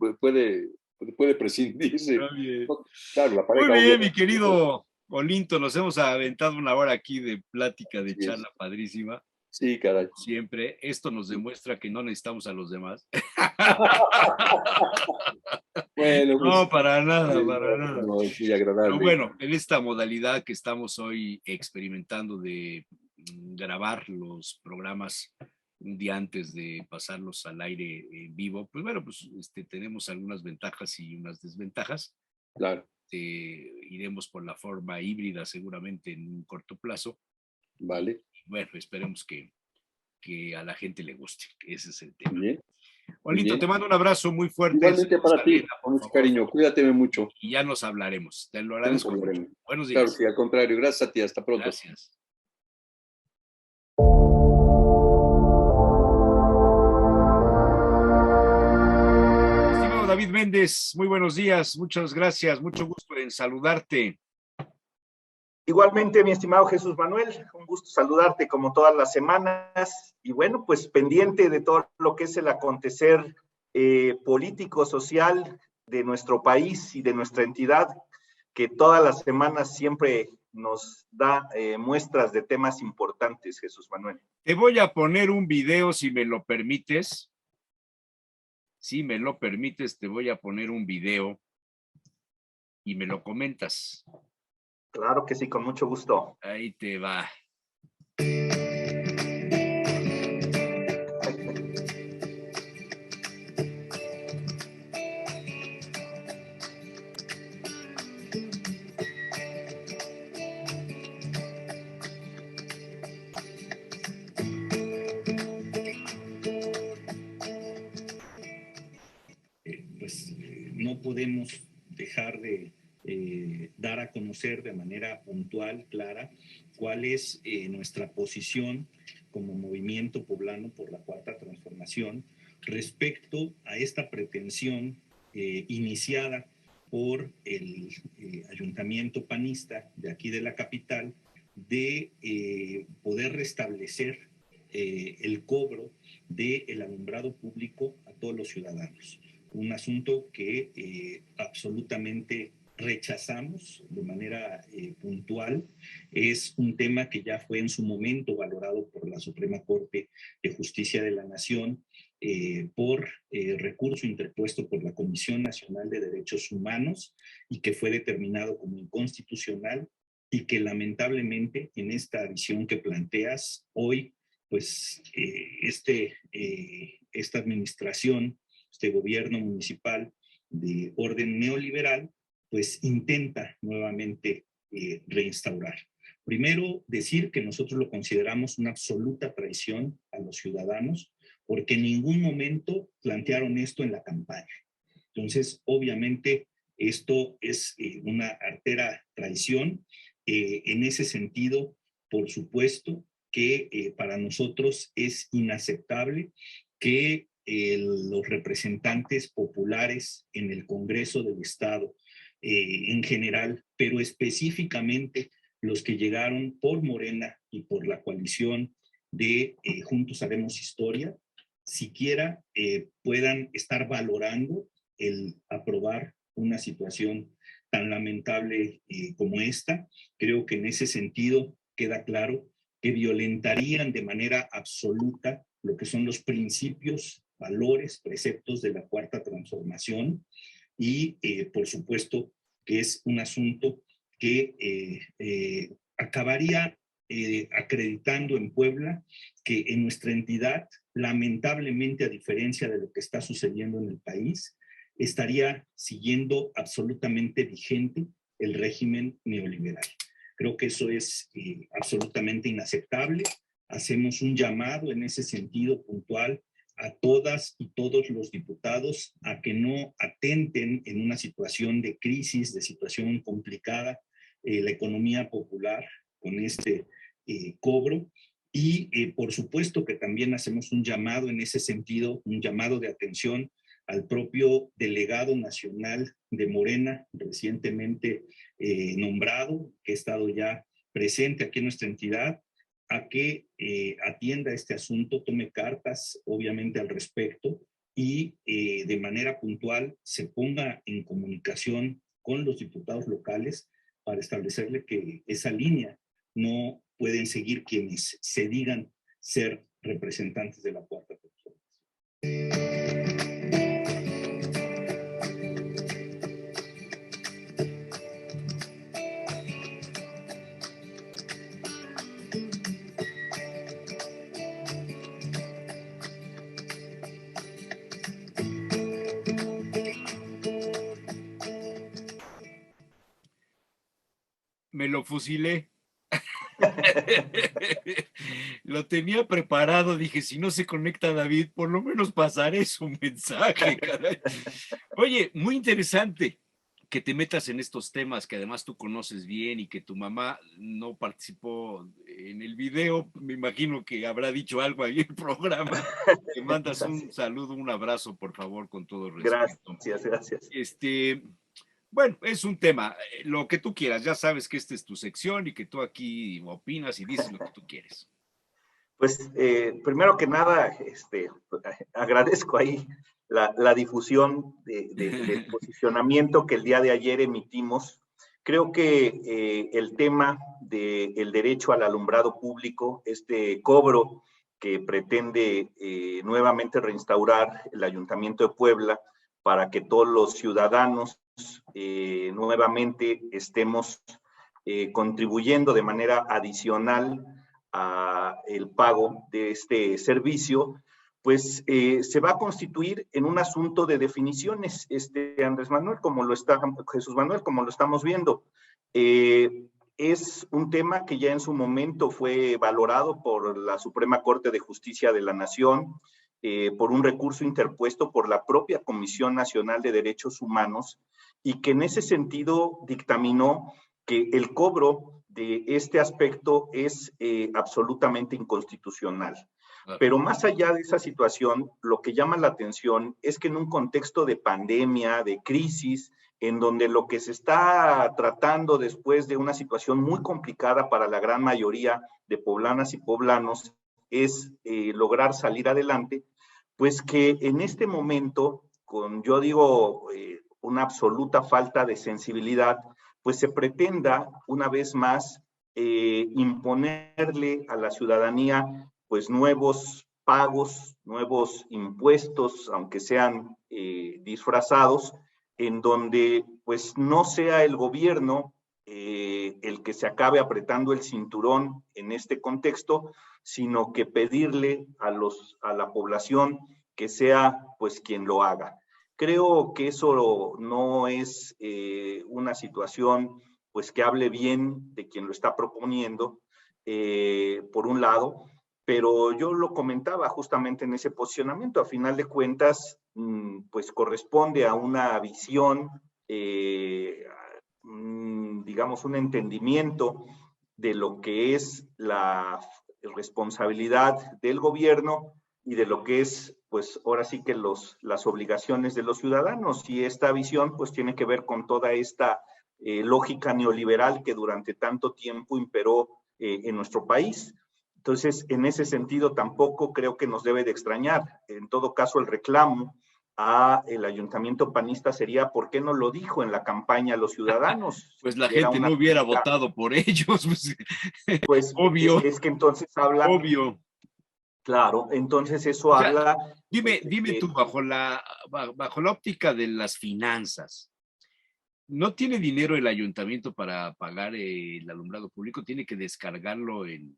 prescindirse. está bien. Claro, la Muy pareja bien, mi obviamente. querido Olinto, nos hemos aventado una hora aquí de plática, de Así es. charla padrísima, Sí, caray. siempre. Esto nos Sí. demuestra que no necesitamos a los demás. Bueno, No, pues para nada, para no, nada. no, es muy Pero agradable. bueno, en esta modalidad que estamos hoy experimentando de grabar los programas un día antes de pasarlos al aire en vivo, pues bueno, pues tenemos algunas ventajas y unas desventajas. Claro, Iremos por la forma híbrida seguramente en un corto plazo. Y vale. bueno, esperemos que a la gente le guste. Ese es el Muy tema. bien, muy Olito, te bien. mando un abrazo muy fuerte. Igualmente Saludos para a ti, Elena, con por mucho favor. cariño. Cuídate mucho. Y ya nos hablaremos. Te lo Ya nos agradezco mucho. hablaremos. Buenos Claro, días. sí, al contrario. Gracias a ti. Hasta pronto. Gracias. Estimado David Méndez, muy buenos días. Muchas gracias. Mucho gusto en saludarte. Igualmente, mi estimado Jesús Manuel, un gusto saludarte como todas las semanas y bueno, pues pendiente de todo lo que es el acontecer político, social de nuestro país y de nuestra entidad, que todas las semanas siempre nos da muestras de temas importantes, Jesús Manuel. Te voy a poner un video si me lo permites. Si me lo permites, te voy a poner un video y me lo comentas. Claro que sí, con mucho gusto. Ahí te va. No podemos dejar de dar a conocer de manera puntual, clara, cuál es nuestra posición como movimiento poblano por la Cuarta Transformación respecto a esta pretensión iniciada por el ayuntamiento panista de aquí de la capital de poder restablecer el cobro del alumbrado público a todos los ciudadanos. Un asunto que absolutamente rechazamos de manera puntual. Es un tema que ya fue en su momento valorado por la Suprema Corte de Justicia de la Nación por recurso interpuesto por la Comisión Nacional de Derechos Humanos y que fue determinado como inconstitucional y que lamentablemente en esta visión que planteas hoy, pues esta administración, este gobierno municipal de orden neoliberal, pues intenta nuevamente reinstaurar. Primero, decir que nosotros lo consideramos una absoluta traición a los ciudadanos, porque en ningún momento plantearon esto en la campaña. Entonces, obviamente, esto es una artera traición. En ese sentido, por supuesto que para nosotros es inaceptable que los representantes populares en el Congreso del Estado en general, pero específicamente los que llegaron por Morena y por la coalición de Juntos Haremos Historia, siquiera puedan estar valorando el aprobar una situación tan lamentable como esta. Creo que en ese sentido queda claro que violentarían de manera absoluta lo que son los principios, valores, preceptos de la Cuarta Transformación y, por supuesto, que es un asunto que acabaría acreditando en Puebla que en nuestra entidad, lamentablemente, a diferencia de lo que está sucediendo en el país, estaría siguiendo absolutamente vigente el régimen neoliberal. Creo que eso es absolutamente inaceptable. Hacemos un llamado en ese sentido puntual a todas y todos los diputados a que no atenten en una situación de crisis, de situación complicada, la economía popular con este cobro. Y por supuesto que también hacemos un llamado en ese sentido, un llamado de atención al propio delegado nacional de Morena, recientemente nombrado, que ha estado ya presente aquí en nuestra entidad, a que atienda este asunto, tome cartas, obviamente, al respecto y de manera puntual se ponga en comunicación con los diputados locales para establecerle que esa línea no pueden seguir quienes se digan ser representantes de la cuarta transformación. Me lo fusilé. Lo tenía preparado, dije, si no se conecta David, por lo menos pasaré su mensaje, caray. Oye, muy interesante que te metas en estos temas que además tú conoces bien y que tu mamá no participó en el video. Me imagino que habrá dicho algo ahí en el programa. Te mandas un saludo, un abrazo, por favor, con todo respeto. Gracias. Bueno, es un tema, lo que tú quieras, ya sabes que esta es tu sección y que tú aquí opinas y dices lo que tú quieres. Pues primero que nada, agradezco ahí la difusión del posicionamiento que el día de ayer emitimos. Creo que el tema del derecho al alumbrado público, este cobro que pretende nuevamente reinstaurar el Ayuntamiento de Puebla para que todos los ciudadanos nuevamente estemos contribuyendo de manera adicional a el pago de este servicio, pues se va a constituir en un asunto de definiciones, Andrés Manuel, Jesús Manuel, como lo estamos viendo. Es un tema que ya en su momento fue valorado por la Suprema Corte de Justicia de la Nación, por un recurso interpuesto por la propia Comisión Nacional de Derechos Humanos, y que en ese sentido dictaminó que el cobro de este aspecto es absolutamente inconstitucional. Pero más allá de esa situación, lo que llama la atención es que en un contexto de pandemia, de crisis, en donde lo que se está tratando después de una situación muy complicada para la gran mayoría de poblanas y poblanos es lograr salir adelante, pues que en este momento, yo digo, una absoluta falta de sensibilidad, pues se pretenda una vez más imponerle a la ciudadanía pues nuevos pagos, nuevos impuestos, aunque sean disfrazados, en donde pues no sea el gobierno el que se acabe apretando el cinturón en este contexto, sino que pedirle a la población que sea pues quien lo haga. Creo que eso no es una situación pues que hable bien de quien lo está proponiendo, por un lado, pero yo lo comentaba justamente en ese posicionamiento. A final de cuentas, pues corresponde a una visión, digamos, un entendimiento de lo que es la responsabilidad del gobierno y de lo que es, pues ahora sí que las obligaciones de los ciudadanos. Y esta visión pues tiene que ver con toda esta lógica neoliberal que durante tanto tiempo imperó en nuestro país. Entonces, en ese sentido tampoco creo que nos debe de extrañar. En todo caso, el reclamo a el ayuntamiento panista sería ¿por qué no lo dijo en la campaña a los ciudadanos? Pues la gente no hubiera votado por ellos. Pues obvio. Es que entonces habla. Obvio. Claro, entonces eso habla. Dime tú, bajo la óptica de las finanzas, ¿no tiene dinero el ayuntamiento para pagar el alumbrado público? ¿Tiene que descargarlo en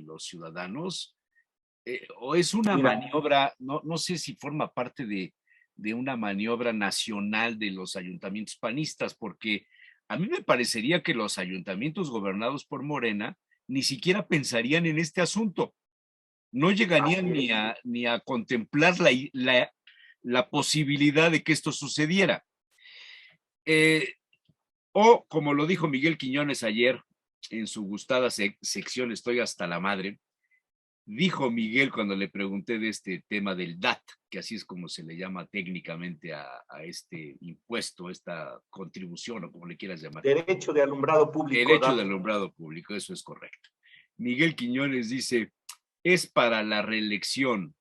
los ciudadanos? ¿O es una maniobra, no sé si forma parte de una maniobra nacional de los ayuntamientos panistas? Porque a mí me parecería que los ayuntamientos gobernados por Morena ni siquiera pensarían en este asunto. No llegarían ni a contemplar la posibilidad de que esto sucediera. O, como lo dijo Miguel Quiñones ayer en su gustada sección Estoy hasta la madre, dijo Miguel cuando le pregunté de este tema del DAT, que así es como se le llama técnicamente a este impuesto, esta contribución o como le quieras llamar. Derecho de alumbrado público. Derecho de alumbrado público, eso es correcto. Miguel Quiñones dice, es para la reelección,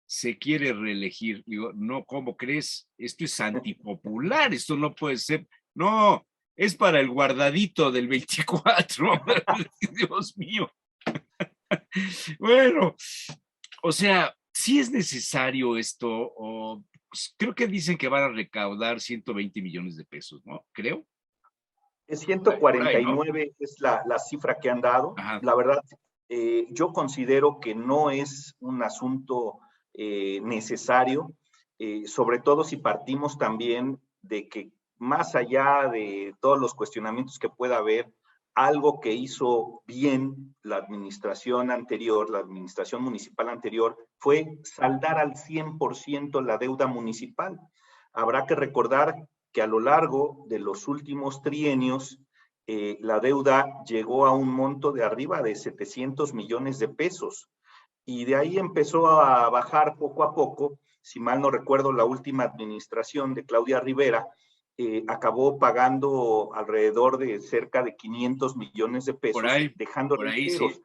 se quiere reelegir. Digo, no, ¿cómo crees? Esto es antipopular, esto no puede ser. No, es para el guardadito del 24. Dios mío. Bueno, o sea, sí es necesario esto, o pues, creo que dicen que van a recaudar 120 millones de pesos, ¿no? Creo. Es 149 ahí, ¿no? Es la cifra que han dado. Ajá. La verdad, yo considero que no es un asunto necesario, sobre todo si partimos también de que más allá de todos los cuestionamientos que pueda haber, algo que hizo bien la administración anterior, la administración municipal anterior, fue saldar al 100% la deuda municipal. Habrá que recordar que a lo largo de los últimos trienios, la deuda llegó a un monto de arriba de 700 millones de pesos. Y de ahí empezó a bajar poco a poco. Si mal no recuerdo, la última administración de Claudia Rivera acabó pagando alrededor de cerca de 500 millones de pesos, dejándola en ceros.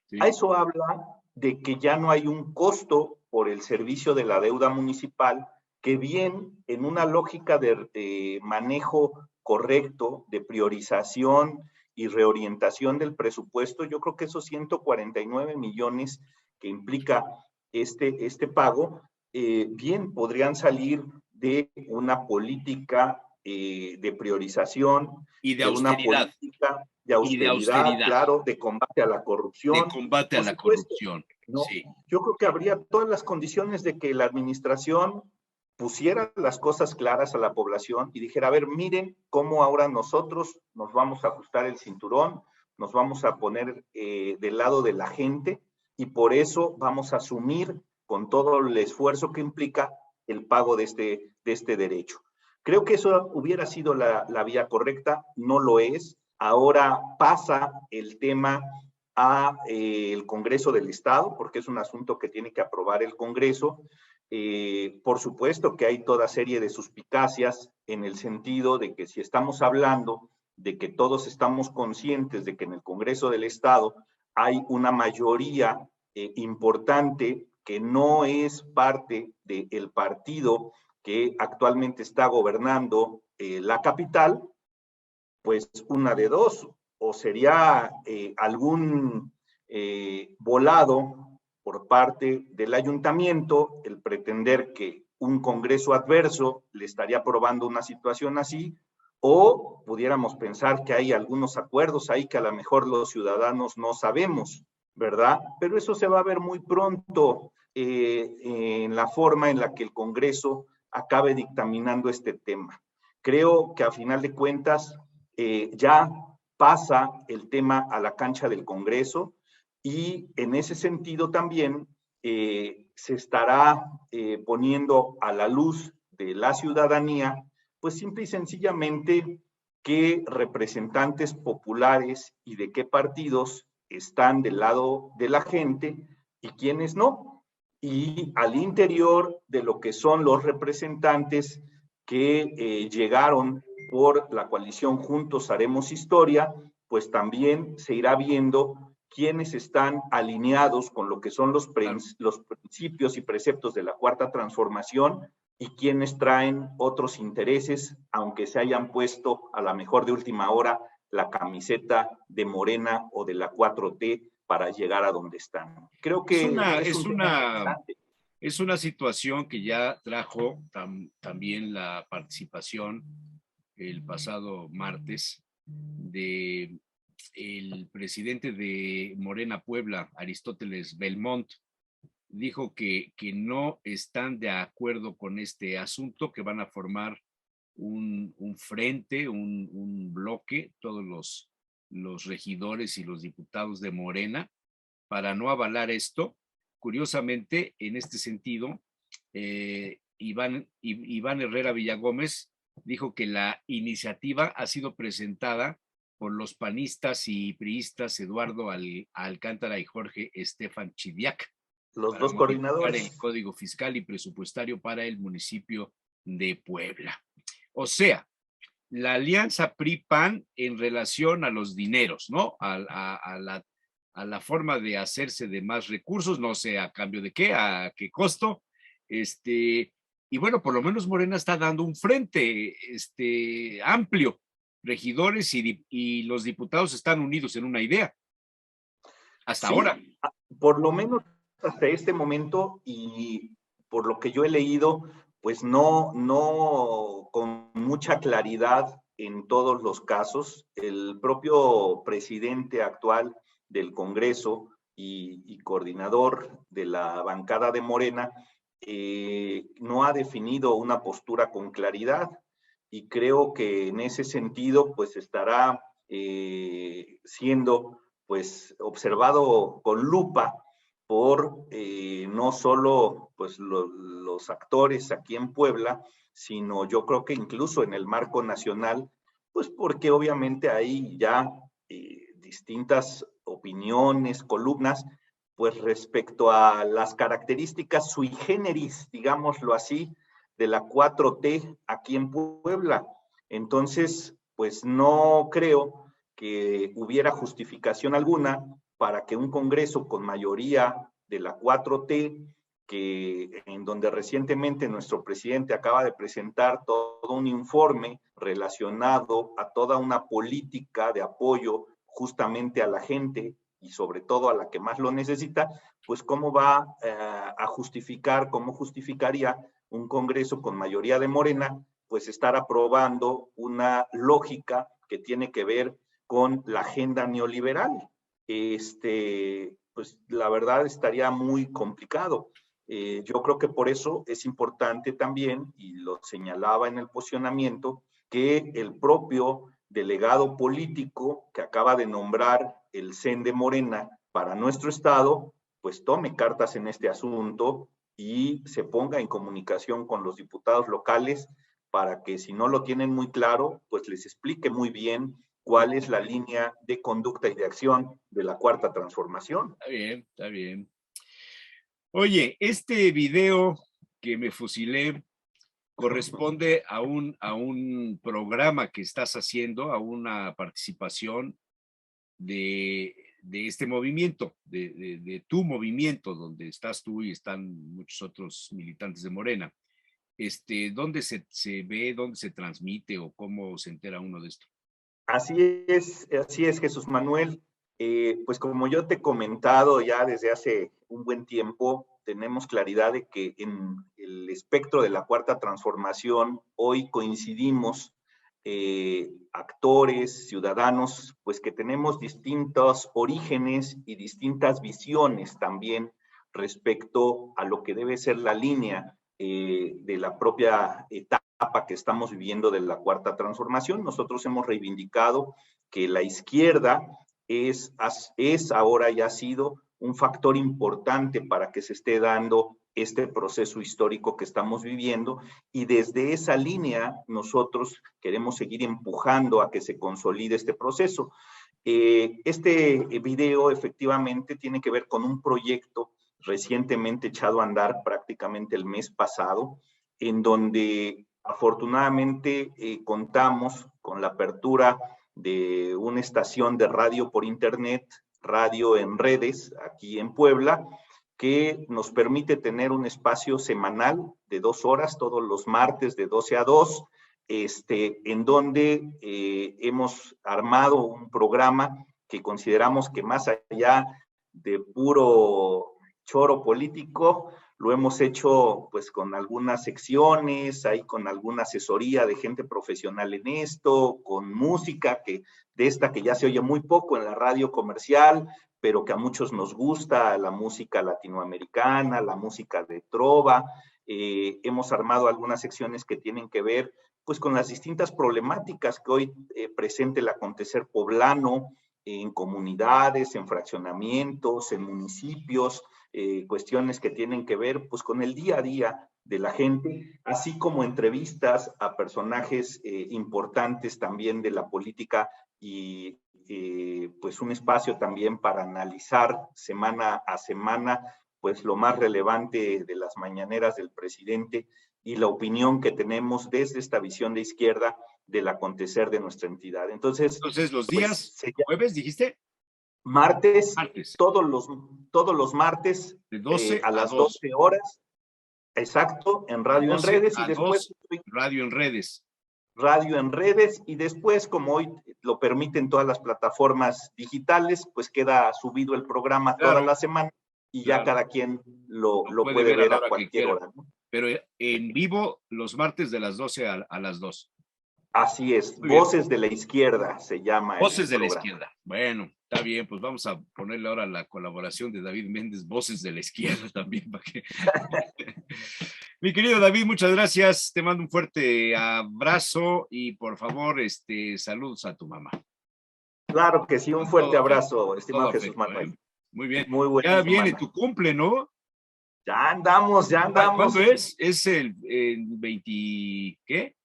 Sí. A eso habla de que ya no hay un costo por el servicio de la deuda municipal, que bien en una lógica de manejo correcto, de priorización y reorientación del presupuesto, yo creo que esos 149 millones que implica este pago, bien podrían salir de una política de priorización y de austeridad. Una política de austeridad, claro, de combate a la corrupción. De combate a la corrupción, ¿no? Sí. Yo creo que habría todas las condiciones de que la administración pusiera las cosas claras a la población y dijera, a ver, miren cómo ahora nosotros nos vamos a ajustar el cinturón, nos vamos a poner del lado de la gente y por eso vamos a asumir con todo el esfuerzo que implica el pago de este derecho. Creo que eso hubiera sido la vía correcta, no lo es. Ahora pasa el tema a el Congreso del Estado, porque es un asunto que tiene que aprobar el Congreso. Por supuesto que hay toda serie de suspicacias en el sentido de que si estamos hablando de que todos estamos conscientes de que en el Congreso del Estado hay una mayoría importante que no es parte del partido que actualmente está gobernando la capital, pues una de dos, o sería algún volado por parte del ayuntamiento el pretender que un congreso adverso le estaría aprobando una situación así, o pudiéramos pensar que hay algunos acuerdos ahí que a lo mejor los ciudadanos no sabemos, ¿verdad? Pero eso se va a ver muy pronto en la forma en la que el Congreso acabe dictaminando este tema. Creo que a final de cuentas ya pasa el tema a la cancha del Congreso y en ese sentido también se estará poniendo a la luz de la ciudadanía, pues simple y sencillamente qué representantes populares y de qué partidos están del lado de la gente y quiénes no. Y al interior de lo que son los representantes que llegaron por la coalición Juntos Haremos Historia, pues también se irá viendo quiénes están alineados con lo que son los principios y preceptos de la Cuarta Transformación y quiénes traen otros intereses, aunque se hayan puesto a la mejor de última hora la camiseta de Morena o de la 4T para llegar a donde están. Creo que es una situación que ya trajo también la participación el pasado martes de el presidente de Morena Puebla, Aristóteles Belmont, dijo que no están de acuerdo con este asunto, que van a formar un frente, un bloque, todos los regidores y los diputados de Morena, para no avalar esto. Curiosamente, en este sentido, Iván Herrera Villagómez dijo que la iniciativa ha sido presentada por los panistas y priistas Eduardo Alcántara y Jorge Estefan Chidiac, los dos coordinadores, el Código Fiscal y Presupuestario para el municipio de Puebla. O sea, la alianza PRI-PAN en relación a los dineros, ¿no? A la forma de hacerse de más recursos, no sé a cambio de qué, a qué costo. Y bueno, por lo menos Morena está dando un frente amplio. Regidores y los diputados están unidos en una idea. Hasta ahora. Por lo menos hasta este momento, y por lo que yo he leído, pues no con mucha claridad en todos los casos. El propio presidente actual del Congreso y coordinador de la bancada de Morena no ha definido una postura con claridad, y creo que en ese sentido pues estará siendo pues observado con lupa por no solo pues los actores aquí en Puebla, sino yo creo que incluso en el marco nacional, pues porque obviamente hay ya distintas opiniones, columnas, pues respecto a las características sui generis, digámoslo así, de la 4T aquí en Puebla. Entonces, pues no creo que hubiera justificación alguna para que un Congreso con mayoría de la 4T, en donde recientemente nuestro presidente acaba de presentar todo un informe relacionado a toda una política de apoyo justamente a la gente y sobre todo a la que más lo necesita, pues cómo va a justificar, cómo justificaría un Congreso con mayoría de Morena, pues estar aprobando una lógica que tiene que ver con la agenda neoliberal. Pues la verdad estaría muy complicado. Yo creo que por eso es importante también, y lo señalaba en el posicionamiento, que el propio delegado político que acaba de nombrar el CEN de Morena para nuestro estado, pues tome cartas en este asunto y se ponga en comunicación con los diputados locales para que, si no lo tienen muy claro, pues les explique muy bien cuál es la línea de conducta y de acción de la Cuarta Transformación. Está bien, está bien. Oye, este video que me fusilé corresponde a un programa que estás haciendo, a una participación de este movimiento, de tu movimiento, donde estás tú y están muchos otros militantes de Morena. ¿Dónde se ve, dónde se transmite o cómo se entera uno de esto? Así es, Jesús Manuel. Pues como yo te he comentado ya desde hace un buen tiempo, tenemos claridad de que en el espectro de la Cuarta Transformación hoy coincidimos actores, ciudadanos, pues que tenemos distintos orígenes y distintas visiones también respecto a lo que debe ser la línea de la propia etapa que estamos viviendo de la Cuarta Transformación. Nosotros hemos reivindicado que la izquierda es ahora y ha sido un factor importante para que se esté dando este proceso histórico que estamos viviendo, y desde esa línea nosotros queremos seguir empujando a que se consolide este proceso. Este video efectivamente tiene que ver con un proyecto recientemente echado a andar prácticamente el mes pasado, en donde afortunadamente contamos con la apertura de una estación de radio por internet, radio en redes, aquí en Puebla, que nos permite tener un espacio semanal de 2 horas, todos los martes de 12 a 2, en donde hemos armado un programa que consideramos que más allá de puro choro político, lo hemos hecho pues con algunas secciones, ahí con alguna asesoría de gente profesional en esto, con música que ya se oye muy poco en la radio comercial, pero que a muchos nos gusta, la música latinoamericana, la música de trova. Hemos armado algunas secciones que tienen que ver pues con las distintas problemáticas que hoy presenta el acontecer poblano, en comunidades, en fraccionamientos, en municipios, cuestiones que tienen que ver pues con el día a día de la gente, así como entrevistas a personajes importantes también de la política y pues un espacio también para analizar semana a semana pues lo más relevante de las mañaneras del presidente y la opinión que tenemos desde esta visión de izquierda del acontecer de nuestra entidad. Entonces los pues, días, jueves, dijiste, martes, martes, todos los martes de 12 a a las 2, 12 horas, exacto, en de Radio en 12 Redes, y a después 2, radio en redes. Radio en Redes, y después, como hoy lo permiten todas las plataformas digitales, pues queda subido el programa toda la semana y ya cada quien lo puede ver a cualquier hora, ¿no? Pero en vivo los martes de las 12 a las 2. Así es, Muy bien. Voces de la Izquierda se llama Voces de el la programa. Izquierda. Bueno, está bien, pues vamos a ponerle ahora la colaboración de David Méndez, Voces de la Izquierda también. Para que... Mi querido David, muchas gracias. Te mando un fuerte abrazo y por favor, saludos a tu mamá. Claro que sí, un fuerte abrazo, estimado Jesús afecto, Manuel. Muy bien. Muy buena Ya semana. viene tu cumple, ¿no? Ya andamos. ¿Cuándo es? Es el 20, ¿qué?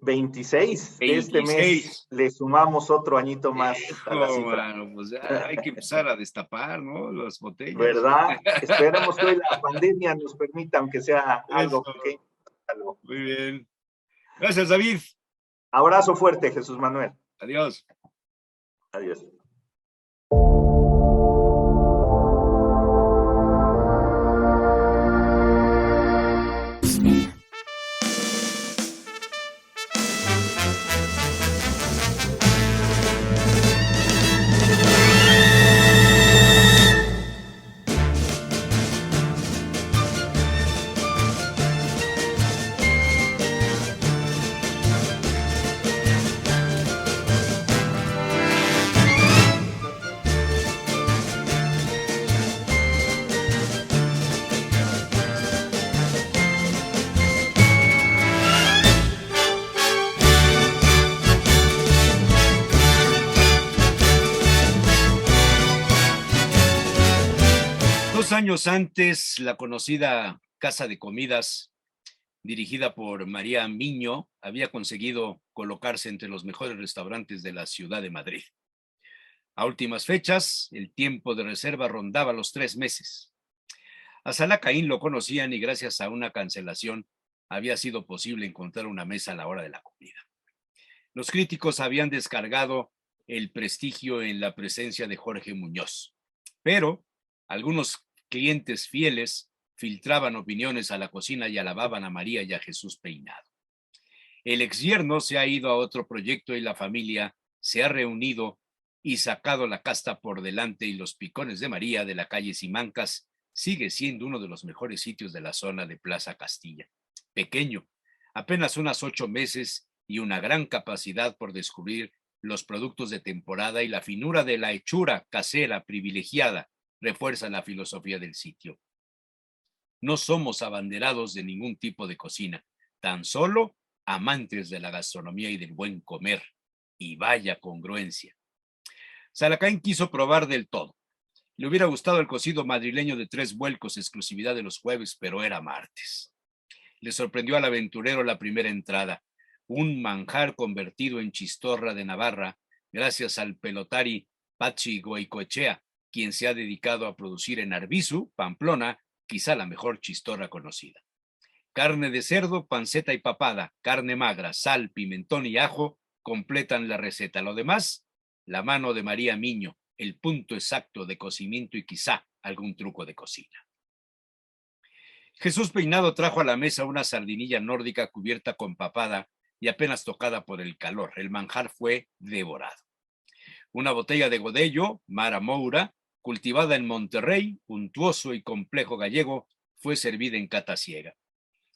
26 de este mes. Le sumamos otro añito más a la cifra. Mano, pues ya hay que empezar a destapar, ¿no? Las botellas. ¿Verdad? Esperemos que hoy la pandemia nos permita, aunque sea algo pequeño. Algo. Muy bien. Gracias, David. Abrazo fuerte, Jesús Manuel. Adiós. Adiós. 2 años antes, la conocida Casa de Comidas, dirigida por María Miño, había conseguido colocarse entre los mejores restaurantes de la ciudad de Madrid. A últimas fechas, el tiempo de reserva rondaba los 3 meses. A Salah Caín lo conocían y gracias a una cancelación había sido posible encontrar una mesa a la hora de la comida. Los críticos habían descargado el prestigio en la presencia de Jorge Muñoz, pero algunos clientes fieles filtraban opiniones a la cocina y alababan a María y a Jesús Peinado. El exyerno se ha ido a otro proyecto y la familia se ha reunido y sacado la casta por delante, y los Picones de María de la calle Simancas sigue siendo uno de los mejores sitios de la zona de Plaza Castilla. Pequeño, apenas unas 8 meses y una gran capacidad por descubrir los productos de temporada, y la finura de la hechura casera privilegiada refuerza la filosofía del sitio. No somos abanderados de ningún tipo de cocina, tan solo amantes de la gastronomía y del buen comer, y vaya congruencia. Salah Caín quiso probar del todo. Le hubiera gustado el cocido madrileño de 3 vuelcos, exclusividad de los jueves, pero era martes. Le sorprendió al aventurero la primera entrada, un manjar convertido en chistorra de Navarra, gracias al pelotari Pachi Goicoechea, quien se ha dedicado a producir en Arbizu, Pamplona, quizá la mejor chistorra conocida. Carne de cerdo, panceta y papada, carne magra, sal, pimentón y ajo completan la receta. Lo demás, la mano de María Miño, el punto exacto de cocimiento y quizá algún truco de cocina. Jesús Peinado trajo a la mesa una sardinilla nórdica cubierta con papada y apenas tocada por el calor. El manjar fue devorado. Una botella de Godello, Mara Moura, cultivada en Monterrey, untuoso y complejo gallego, fue servida en cata ciega.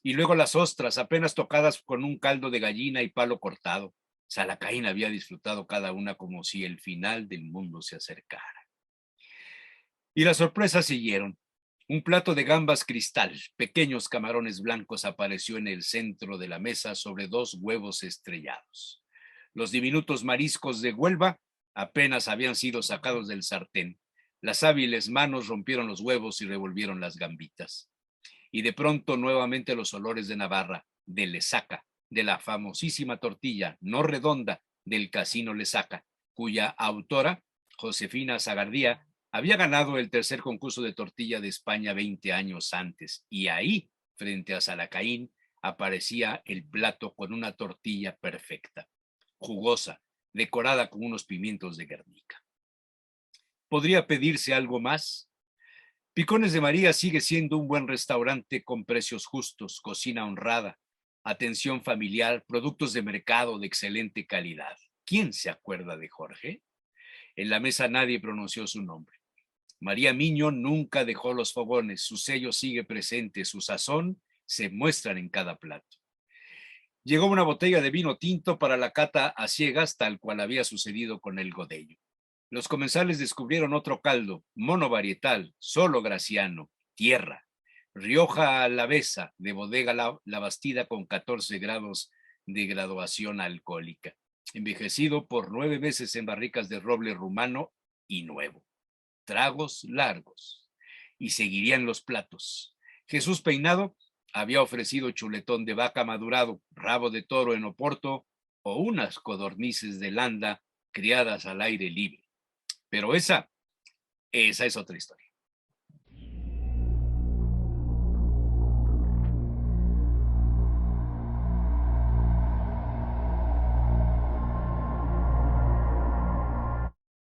Y luego las ostras, apenas tocadas con un caldo de gallina y palo cortado. Salah Caín había disfrutado cada una como si el final del mundo se acercara. Y las sorpresas siguieron. Un plato de gambas cristal, pequeños camarones blancos, apareció en el centro de la mesa sobre 2 huevos estrellados. Los diminutos mariscos de Huelva apenas habían sido sacados del sartén. Las hábiles manos rompieron los huevos y revolvieron las gambitas. Y de pronto nuevamente los olores de Navarra, de Lesaca, de la famosísima tortilla no redonda del Casino Lesaca, cuya autora, Josefina Zagardía, había ganado el 3er concurso de tortilla de España 20 años antes. Y ahí, frente a Salacaín, aparecía el plato con una tortilla perfecta, jugosa, decorada con unos pimientos de Guernica. ¿Podría pedirse algo más? Picones de María sigue siendo un buen restaurante con precios justos, cocina honrada, atención familiar, productos de mercado de excelente calidad. ¿Quién se acuerda de Jorge? En la mesa nadie pronunció su nombre. María Miño nunca dejó los fogones, su sello sigue presente, su sazón se muestran en cada plato. Llegó una botella de vino tinto para la cata a ciegas, tal cual había sucedido con el Godello. Los comensales descubrieron otro caldo, monovarietal, solo Graciano, tierra, Rioja Alavesa, de bodega La Bastida con 14 grados de graduación alcohólica, envejecido por 9 meses en barricas de roble rumano y nuevo. Tragos largos. Y seguirían los platos. Jesús Peinado había ofrecido chuletón de vaca madurado, rabo de toro en Oporto o unas codornices de landa criadas al aire libre. Pero esa es otra historia.